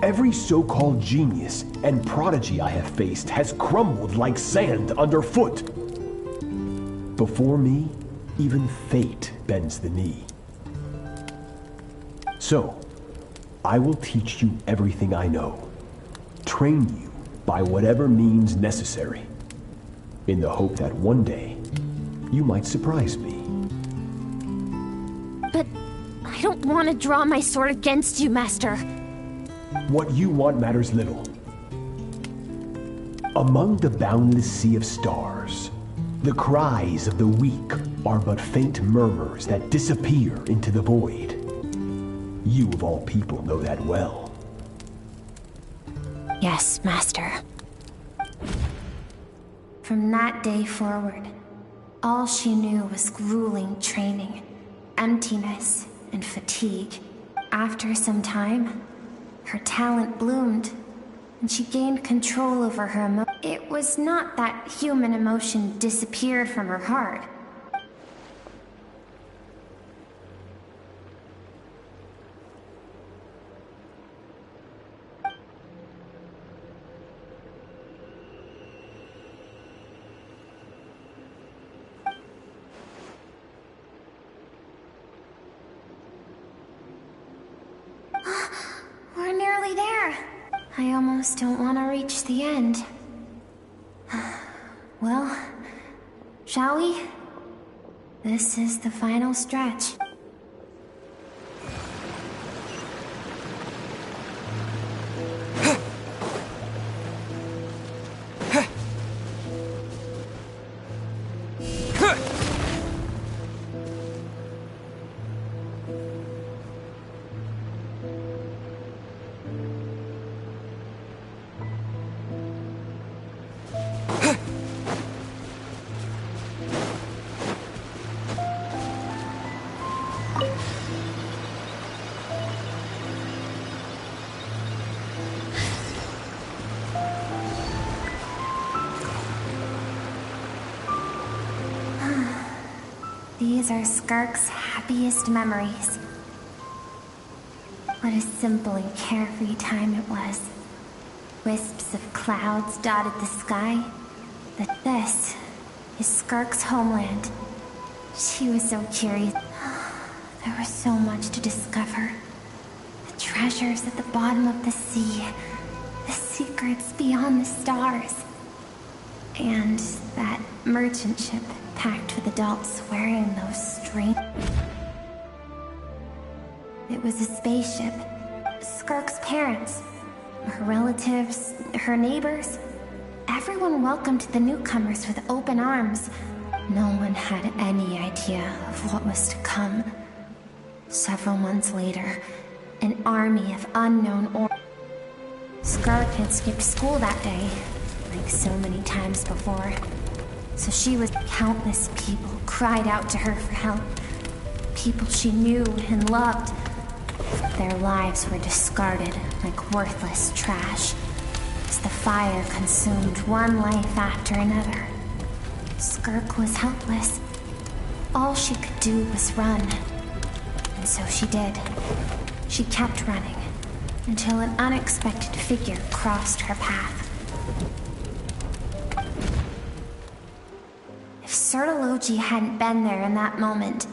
Every so-called genius and prodigy I have faced has crumbled like sand underfoot. Before me, even fate bends the knee. So, I will teach you everything I know, train you by whatever means necessary, in the hope that one day, you might surprise me. But I don't want to draw my sword against you, Master. What you want matters little. Among the boundless sea of stars, the cries of the weak are but faint murmurs that disappear into the void. You of all people know that well. Yes, Master. From that day forward, all she knew was grueling training, emptiness, and fatigue. After some time, her talent bloomed, and she gained control over her emotions. It was not that human emotion disappeared from her heart. We're nearly there. I almost don't want to reach the end. Well, shall we? This is the final stretch. These are Skirk's happiest memories. What a simple and carefree time it was. Wisps of clouds dotted the sky. But this is Skirk's homeland. She was so curious. There was so much to discover. The treasures at the bottom of the sea. The secrets beyond the stars. And that merchant ship packed with adults wearing those strange... It was a spaceship. Skirk's parents, her relatives, her neighbors. Everyone welcomed the newcomers with open arms. No one had any idea of what was to come. Several months later, an army of unknown Skirk had skipped school that day, like so many times before. So she was... Countless people cried out to her for help. People she knew and loved. Their lives were discarded like worthless trash, as the fire consumed one life after another. Skirk was helpless. All she could do was run. And so she did. She kept running, until an unexpected figure crossed her path. If Sertology hadn't been there in that moment,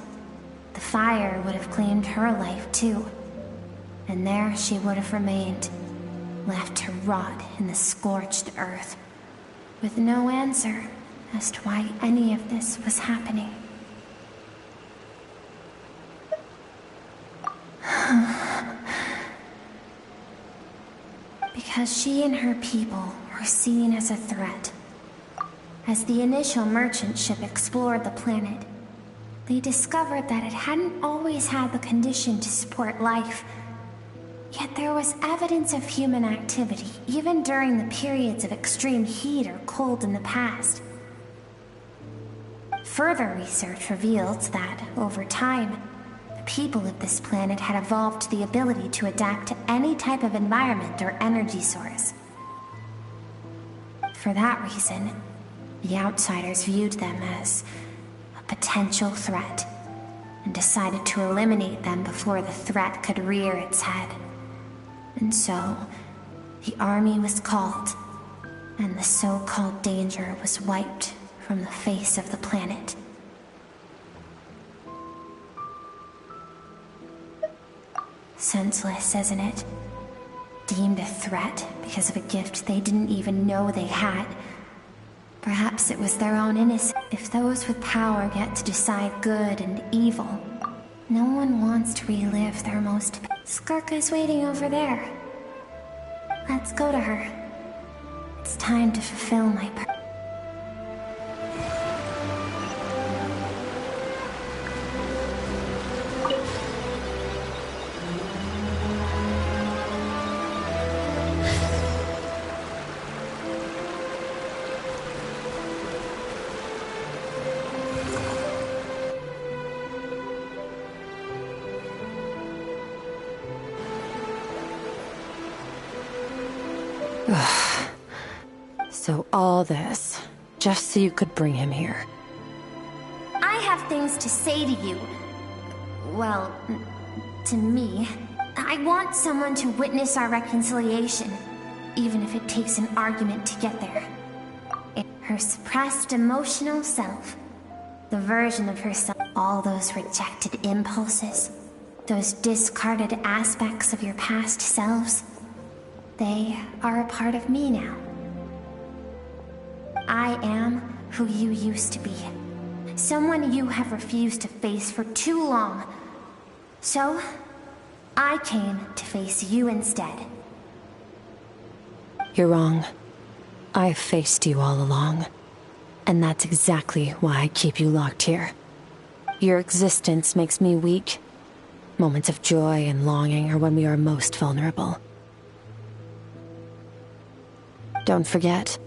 the fire would have claimed her life too. And there she would have remained, left to rot in the scorched earth, with no answer as to why any of this was happening. Because she and her people were seen as a threat. As the initial merchant ship explored the planet, they discovered that it hadn't always had the condition to support life. Yet there was evidence of human activity, even during the periods of extreme heat or cold in the past. Further research revealed that, over time, the people of this planet had evolved the ability to adapt to any type of environment or energy source. For that reason, the outsiders viewed them as a potential threat, and decided to eliminate them before the threat could rear its head. And so, the army was called, and the so-called danger was wiped from the face of the planet. Senseless, isn't it? Deemed a threat because of a gift they didn't even know they had. Perhaps it was their own innocence. If those with power get to decide good and evil, no one wants to relive their most... Skirk is waiting over there. Let's go to her. It's time to fulfill my purpose. So all this, just so you could bring him here. I have things to say to you. Well, to me. I want someone to witness our reconciliation, even if it takes an argument to get there. Her suppressed emotional self, the version of herself, all those rejected impulses, those discarded aspects of your past selves, they are a part of me now. I am who you used to be. Someone you have refused to face for too long. So, I came to face you instead. You're wrong. I've faced you all along. And that's exactly why I keep you locked here. Your existence makes me weak. Moments of joy and longing are when we are most vulnerable. Don't forget,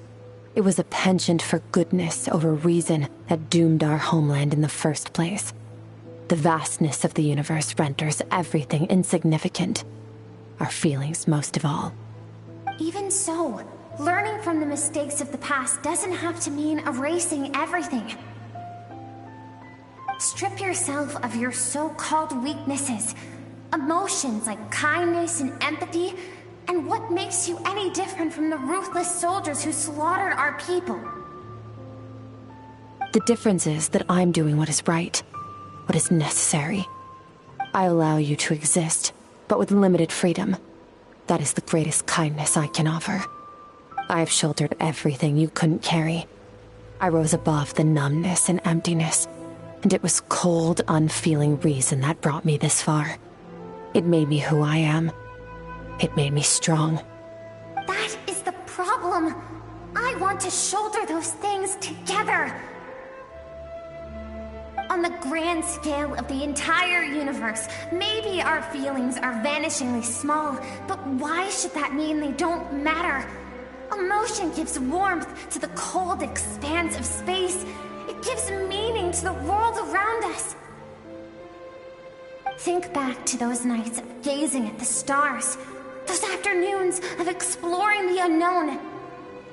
it was a penchant for goodness over reason that doomed our homeland in the first place. The vastness of the universe renders everything insignificant. Our feelings most of all. Even so, learning from the mistakes of the past doesn't have to mean erasing everything. Strip yourself of your so-called weaknesses, emotions like kindness and empathy, and what makes you any different from the ruthless soldiers who slaughtered our people? The difference is that I'm doing what is right, what is necessary. I allow you to exist, but with limited freedom. That is the greatest kindness I can offer. I have shouldered everything you couldn't carry. I rose above the numbness and emptiness, and it was cold, unfeeling reason that brought me this far. It made me who I am. It made me strong. That is the problem. I want to shoulder those things together. On the grand scale of the entire universe, maybe our feelings are vanishingly small, but why should that mean they don't matter? Emotion gives warmth to the cold expanse of space. It gives meaning to the world around us. Think back to those nights of gazing at the stars, those afternoons of exploring the unknown.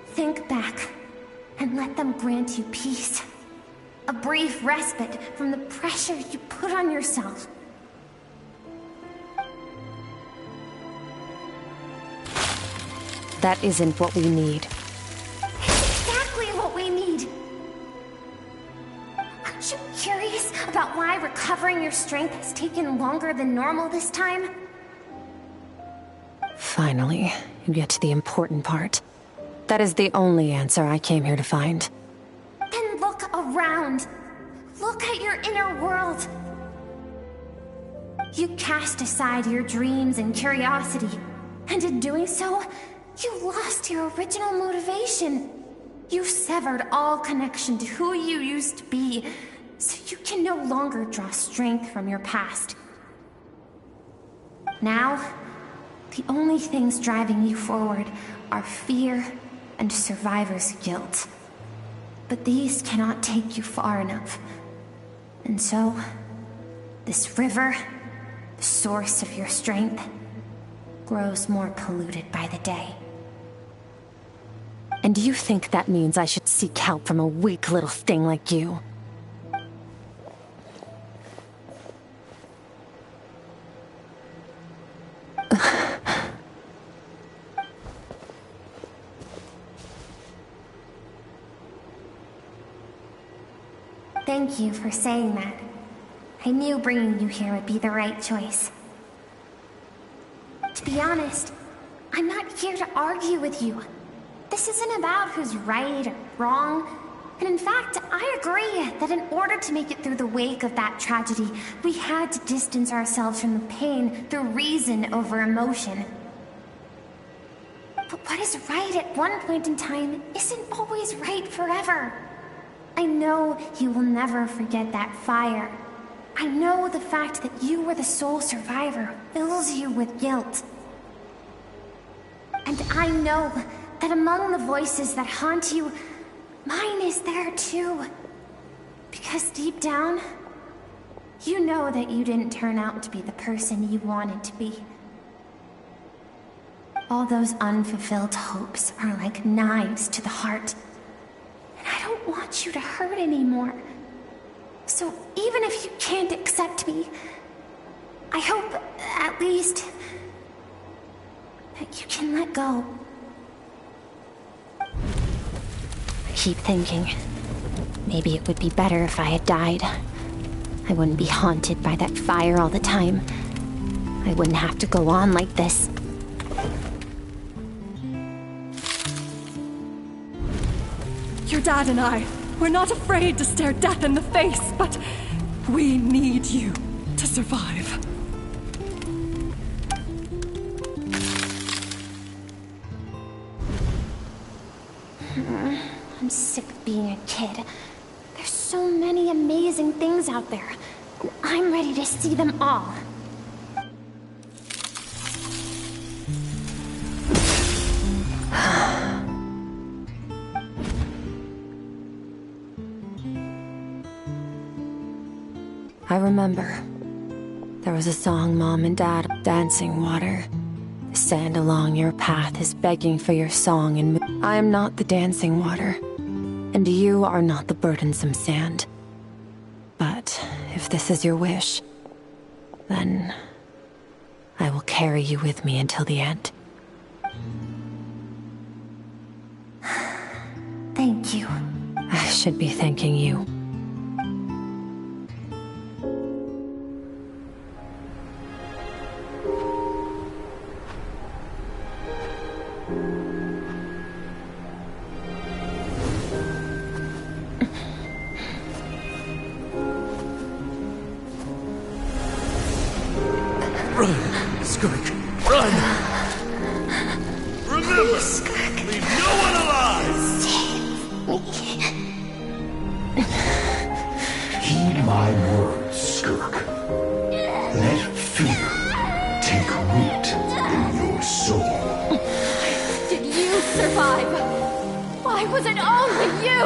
Think back and let them grant you peace. A brief respite from the pressure you put on yourself. That isn't what we need. It's exactly what we need. Aren't you curious about why recovering your strength has taken longer than normal this time? Finally, you get to the important part. That is the only answer I came here to find. Then look around. Look at your inner world. You cast aside your dreams and curiosity, and in doing so, you lost your original motivation. You severed all connection to who you used to be, so you can no longer draw strength from your past. Now, the only things driving you forward are fear and survivor's guilt. But these cannot take you far enough. And so, this river, the source of your strength, grows more polluted by the day. And you think that means I should seek help from a weak little thing like you? Thank you for saying that. I knew bringing you here would be the right choice. To be honest, I'm not here to argue with you. This isn't about who's right or wrong. And in fact, I agree that in order to make it through the wake of that tragedy, we had to distance ourselves from the pain through reason over emotion. But what is right at one point in time isn't always right forever. I know you will never forget that fire. I know the fact that you were the sole survivor fills you with guilt. And I know that among the voices that haunt you, mine is there too. Because deep down, you know that you didn't turn out to be the person you wanted to be. All those unfulfilled hopes are like knives to the heart. And I don't want you to hurt anymore. So even if you can't accept me, I hope, at least, that you can let go. I keep thinking, maybe it would be better if I had died. I wouldn't be haunted by that fire all the time. I wouldn't have to go on like this. Your dad and I, we're not afraid to stare death in the face, but we need you to survive. I'm sick of being a kid. There's so many amazing things out there, and I'm ready to see them all. I remember. There was a song Mom and Dad, Dancing Water. The sand along your path is begging for your song and I am not the dancing water, and you are not the burdensome sand. But if this is your wish, then I will carry you with me until the end. Thank you. I should be thanking you. Skirk, run! Remember, leave no one alive! Heed my words, Skirk. Let fear take root in your soul. Did you survive? Why was it only you?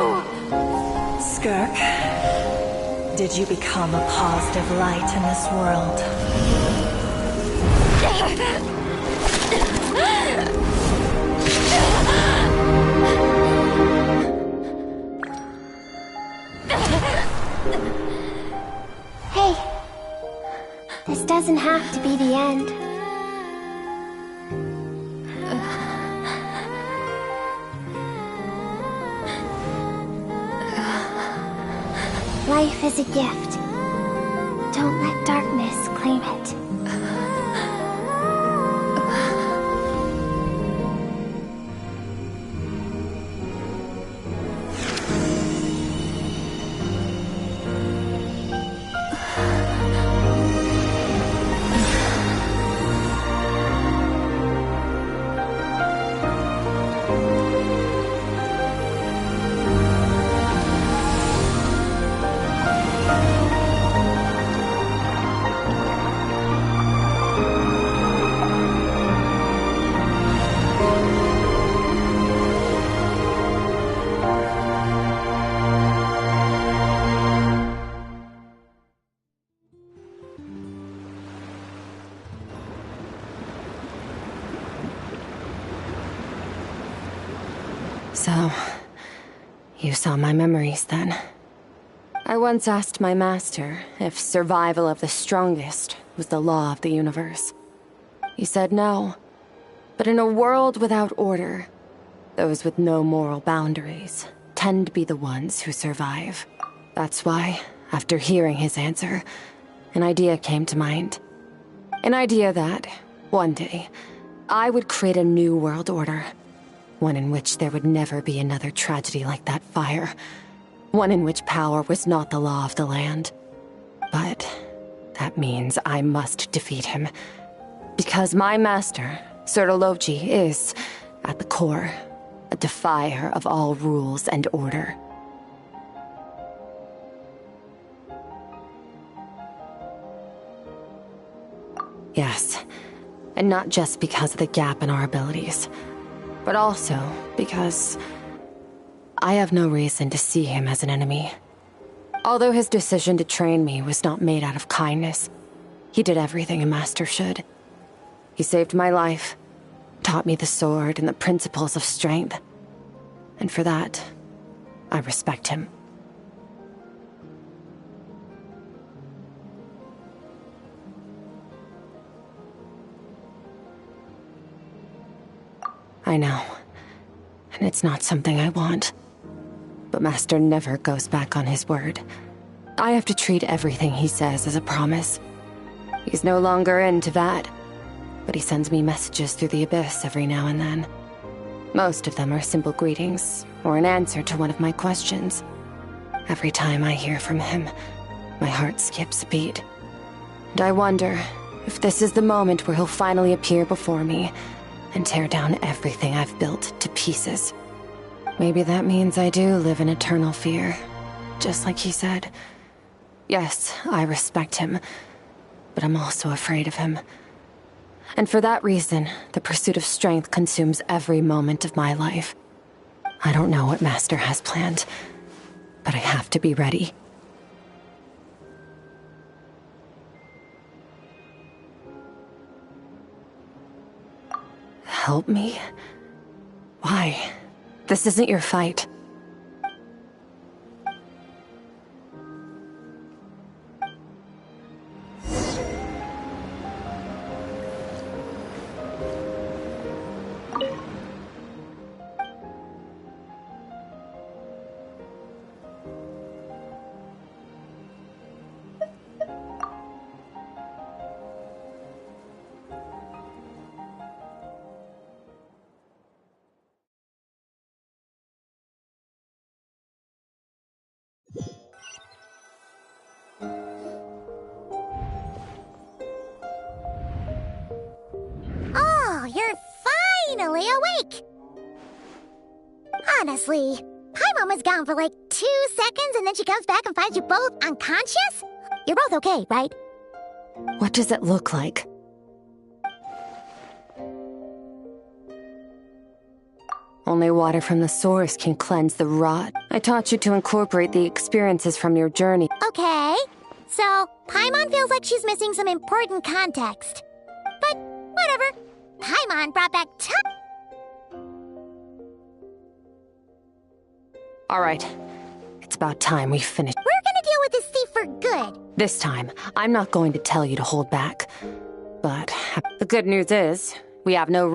Skirk, did you become a positive light in this world? Hey, this doesn't have to be the end. Life is a gift. Don't let darkness claim it. So, you saw my memories then. I once asked my master if survival of the strongest was the law of the universe. He said no, but in a world without order, those with no moral boundaries tend to be the ones who survive. That's why, after hearing his answer, an idea came to mind. An idea that, one day, I would create a new world order. One in which there would never be another tragedy like that fire. One in which power was not the law of the land. But that means I must defeat him. Because my master, Sertologi, is, at the core, a defier of all rules and order. Yes, and not just because of the gap in our abilities, but also because I have no reason to see him as an enemy. Although his decision to train me was not made out of kindness, he did everything a master should. He saved my life, taught me the sword and the principles of strength. And for that, I respect him. I know, and it's not something I want. But Master never goes back on his word. I have to treat everything he says as a promise. He's no longer into that, but he sends me messages through the abyss every now and then. Most of them are simple greetings, or an answer to one of my questions. Every time I hear from him, my heart skips a beat. And I wonder if this is the moment where he'll finally appear before me and tear down everything I've built to pieces. Maybe that means I do live in eternal fear, just like he said. Yes, I respect him, but I'm also afraid of him. And for that reason, the pursuit of strength consumes every moment of my life. I don't know what Master has planned, but I have to be ready. Help me? Why? This isn't your fight. finally awake! Honestly, Paimon was gone for like 2 seconds and then she comes back and finds you both unconscious? You're both okay, right? What does it look like? Only water from the source can cleanse the rot. I taught you to incorporate the experiences from your journey. Okay, so Paimon feels like she's missing some important context. But whatever. Paimon brought back All right, it's about time we finish. We're gonna deal with this thief for good. This time, I'm not going to tell you to hold back. But the good news is, we have no...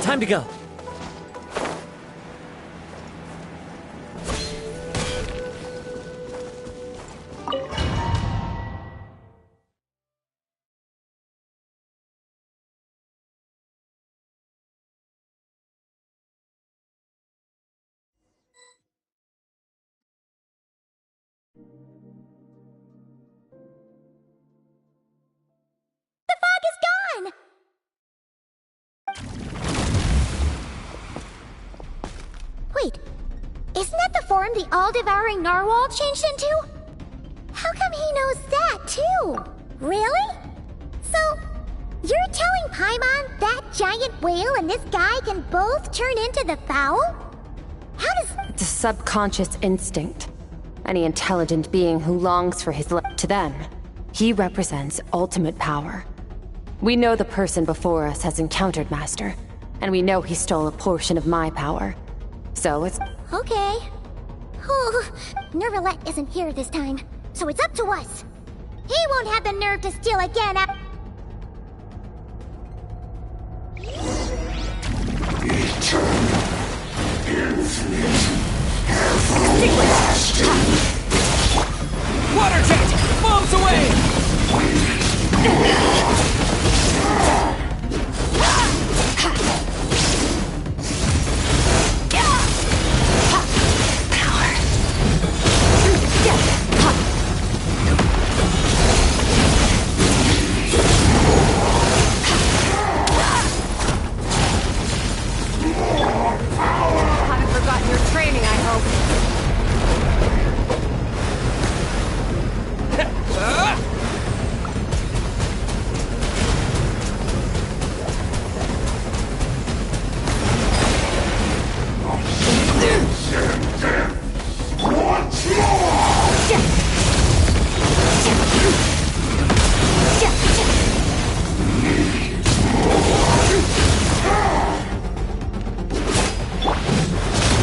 Time to go. The fog is gone! Wait, isn't that the form the all-devouring narwhal changed into? How come he knows that, too? Really? So, you're telling Paimon that giant whale and this guy can both turn into the fowl? How does... It's a subconscious instinct. Any intelligent being who longs for his to them, he represents ultimate power. We know the person before us has encountered Master, and we know he stole a portion of my power. So it's... Okay. Oh, Nervalette isn't here this time, so it's up to us. He won't have the nerve to steal again Water jet! Bombs away! Haven't forgotten your training, I hope.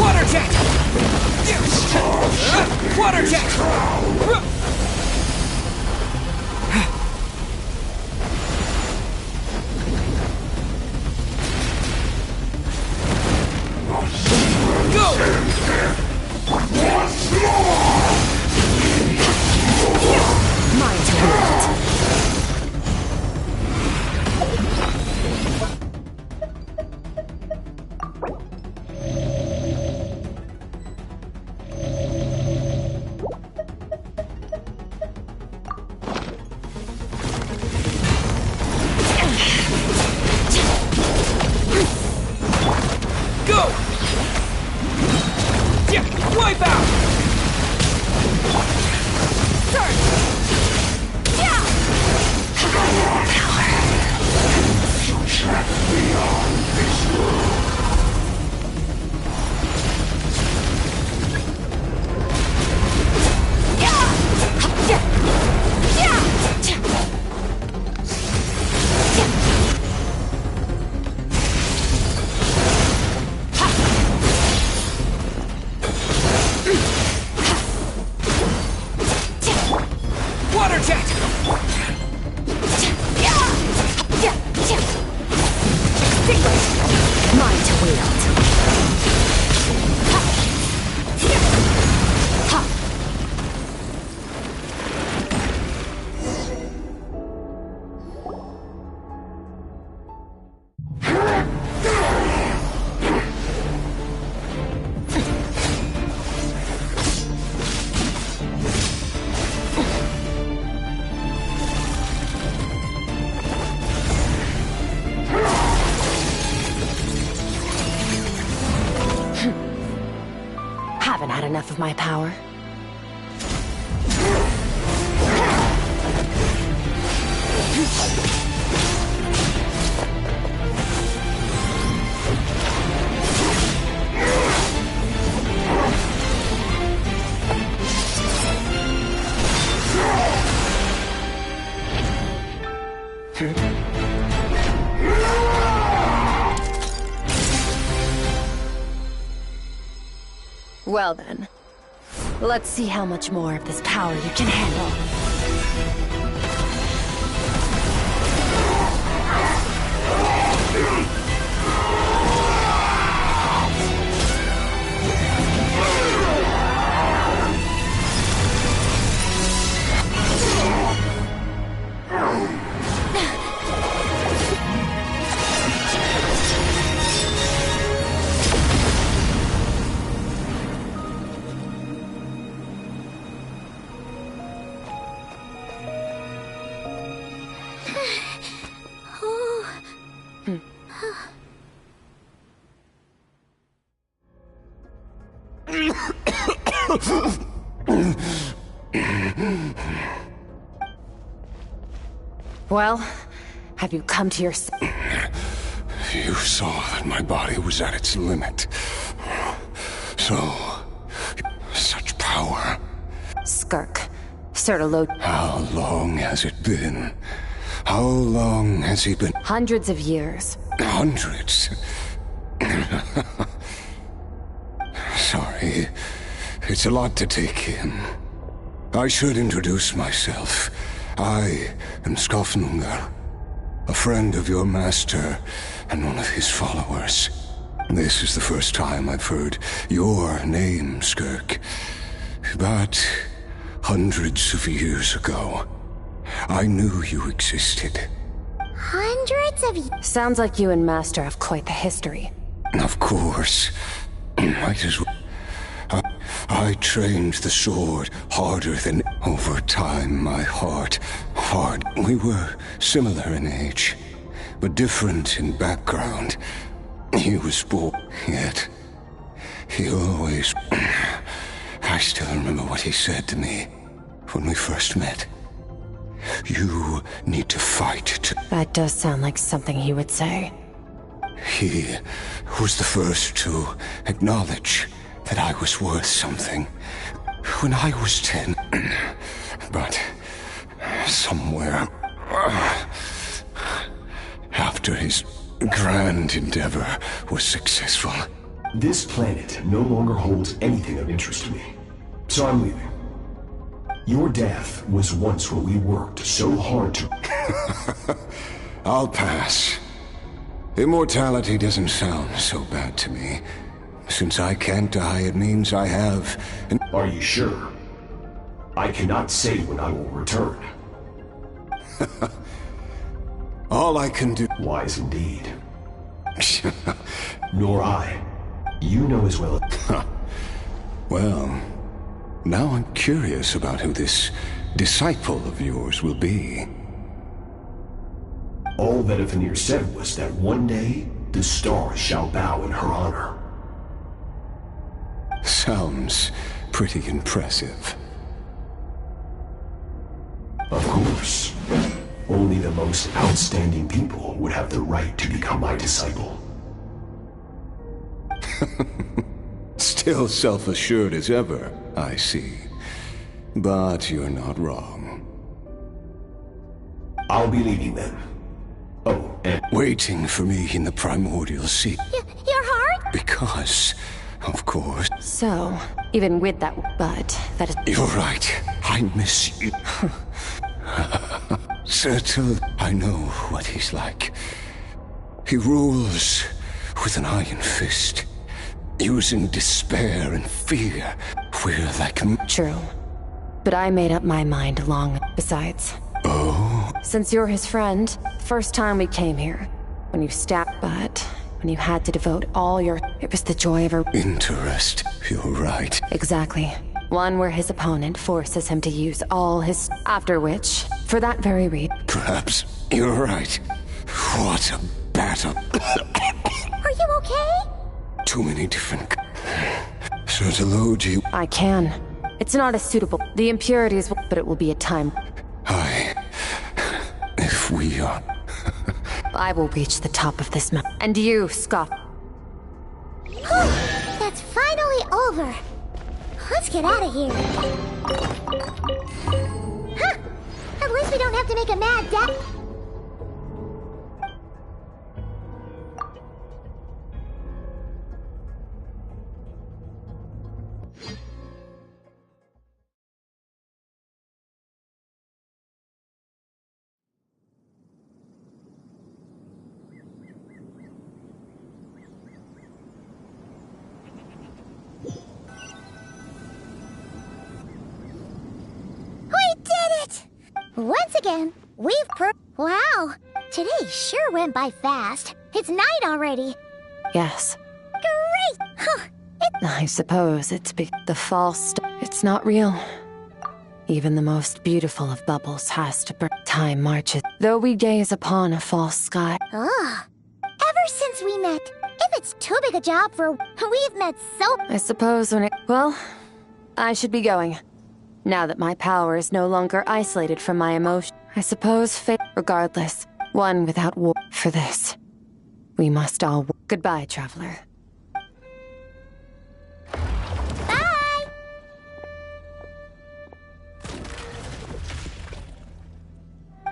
Water jet! Water jet! My turn. Wipeout! Surge! Yeah! Power. Check beyond this world. Water jet! Mine to wield. Haven't had enough of my power. Well then, let's see how much more of this power you can handle. Well, have you come to your... You saw that my body was at its limit. So, such power. Skirk. Certalode. How long has it been? How long has he been? Hundreds of years. Hundreds? Sorry. It's a lot to take in. I should introduce myself. I am Skofnungar, a friend of your master and one of his followers. This is the first time I've heard your name, Skirk. But hundreds of years ago, I knew you existed. Hundreds of years? Sounds like you and Master have quite the history. Of course. Might as well. I trained the sword harder than over time, my heart hard. We were similar in age, but different in background. He was born, yet he always... I still remember what he said to me when we first met. You need to fight to... That does sound like something he would say. He was the first to acknowledge that I was worth something when I was 10. But somewhere after his grand endeavor was successful. This planet no longer holds anything of interest to me, so I'm leaving. Your death was once what we worked so hard to... I'll pass. Immortality doesn't sound so bad to me. Since I can't die, it means I have... Are you sure? I cannot say when I will return. All I can do... Wise indeed. Nor I. You know as well as... Well, now I'm curious about who this disciple of yours will be. All that Avenir said was that one day, the stars shall bow in her honor. Sounds pretty impressive. Of course. Only the most outstanding people would have the right to become my disciple. Still self-assured as ever, I see. But you're not wrong. I'll be leading them. Oh, and waiting for me in the primordial sea. Your heart? Because, of course. So, even with that that is... You're right. I miss you. Certainly, I know what he's like. He rules with an iron fist, using despair and fear. We're like... True. But I made up my mind long... Besides... Oh? Since you're his friend, first time we came here, when you stabbed Bud, when you had to devote all your... It was the joy of a... Interest. You're right. Exactly. One where his opponent forces him to use all his... After which, for that very reason... Perhaps you're right. What a battle. Are you okay? Too many different... So to load you... I can. It's not as suitable. The impurities will... But it will be a time... If we are... I will reach the top of this mountain. And you, Scott. That's finally over. Let's get out of here. Huh! At least we don't have to make a mad dash. Once again, Wow! Today sure went by fast. It's night already. Yes. Great! Huh. I suppose it's the false... It's not real. Even the most beautiful of bubbles has to burn. Time marches. Though we gaze upon a false sky. Ugh. Ever since we met, if it's too big a job for... We've met so... I suppose when it... Well, I should be going. Now that my power is no longer isolated from my emotion, I suppose fate... Regardless, one without war... For this, we must all... Goodbye, traveler. Bye!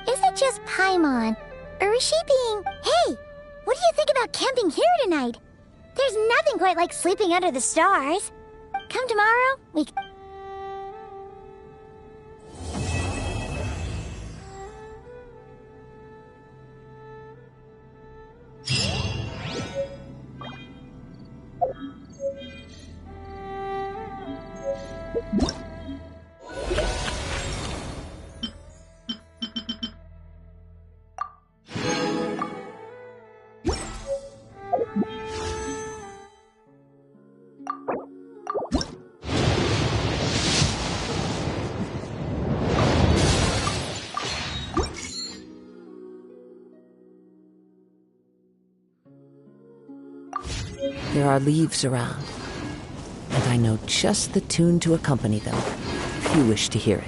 Is it just Paimon? Or is she being... Hey! What do you think about camping here tonight? There's nothing quite like sleeping under the stars. Come tomorrow, we... There are leaves around, and I know just the tune to accompany them, if you wish to hear it.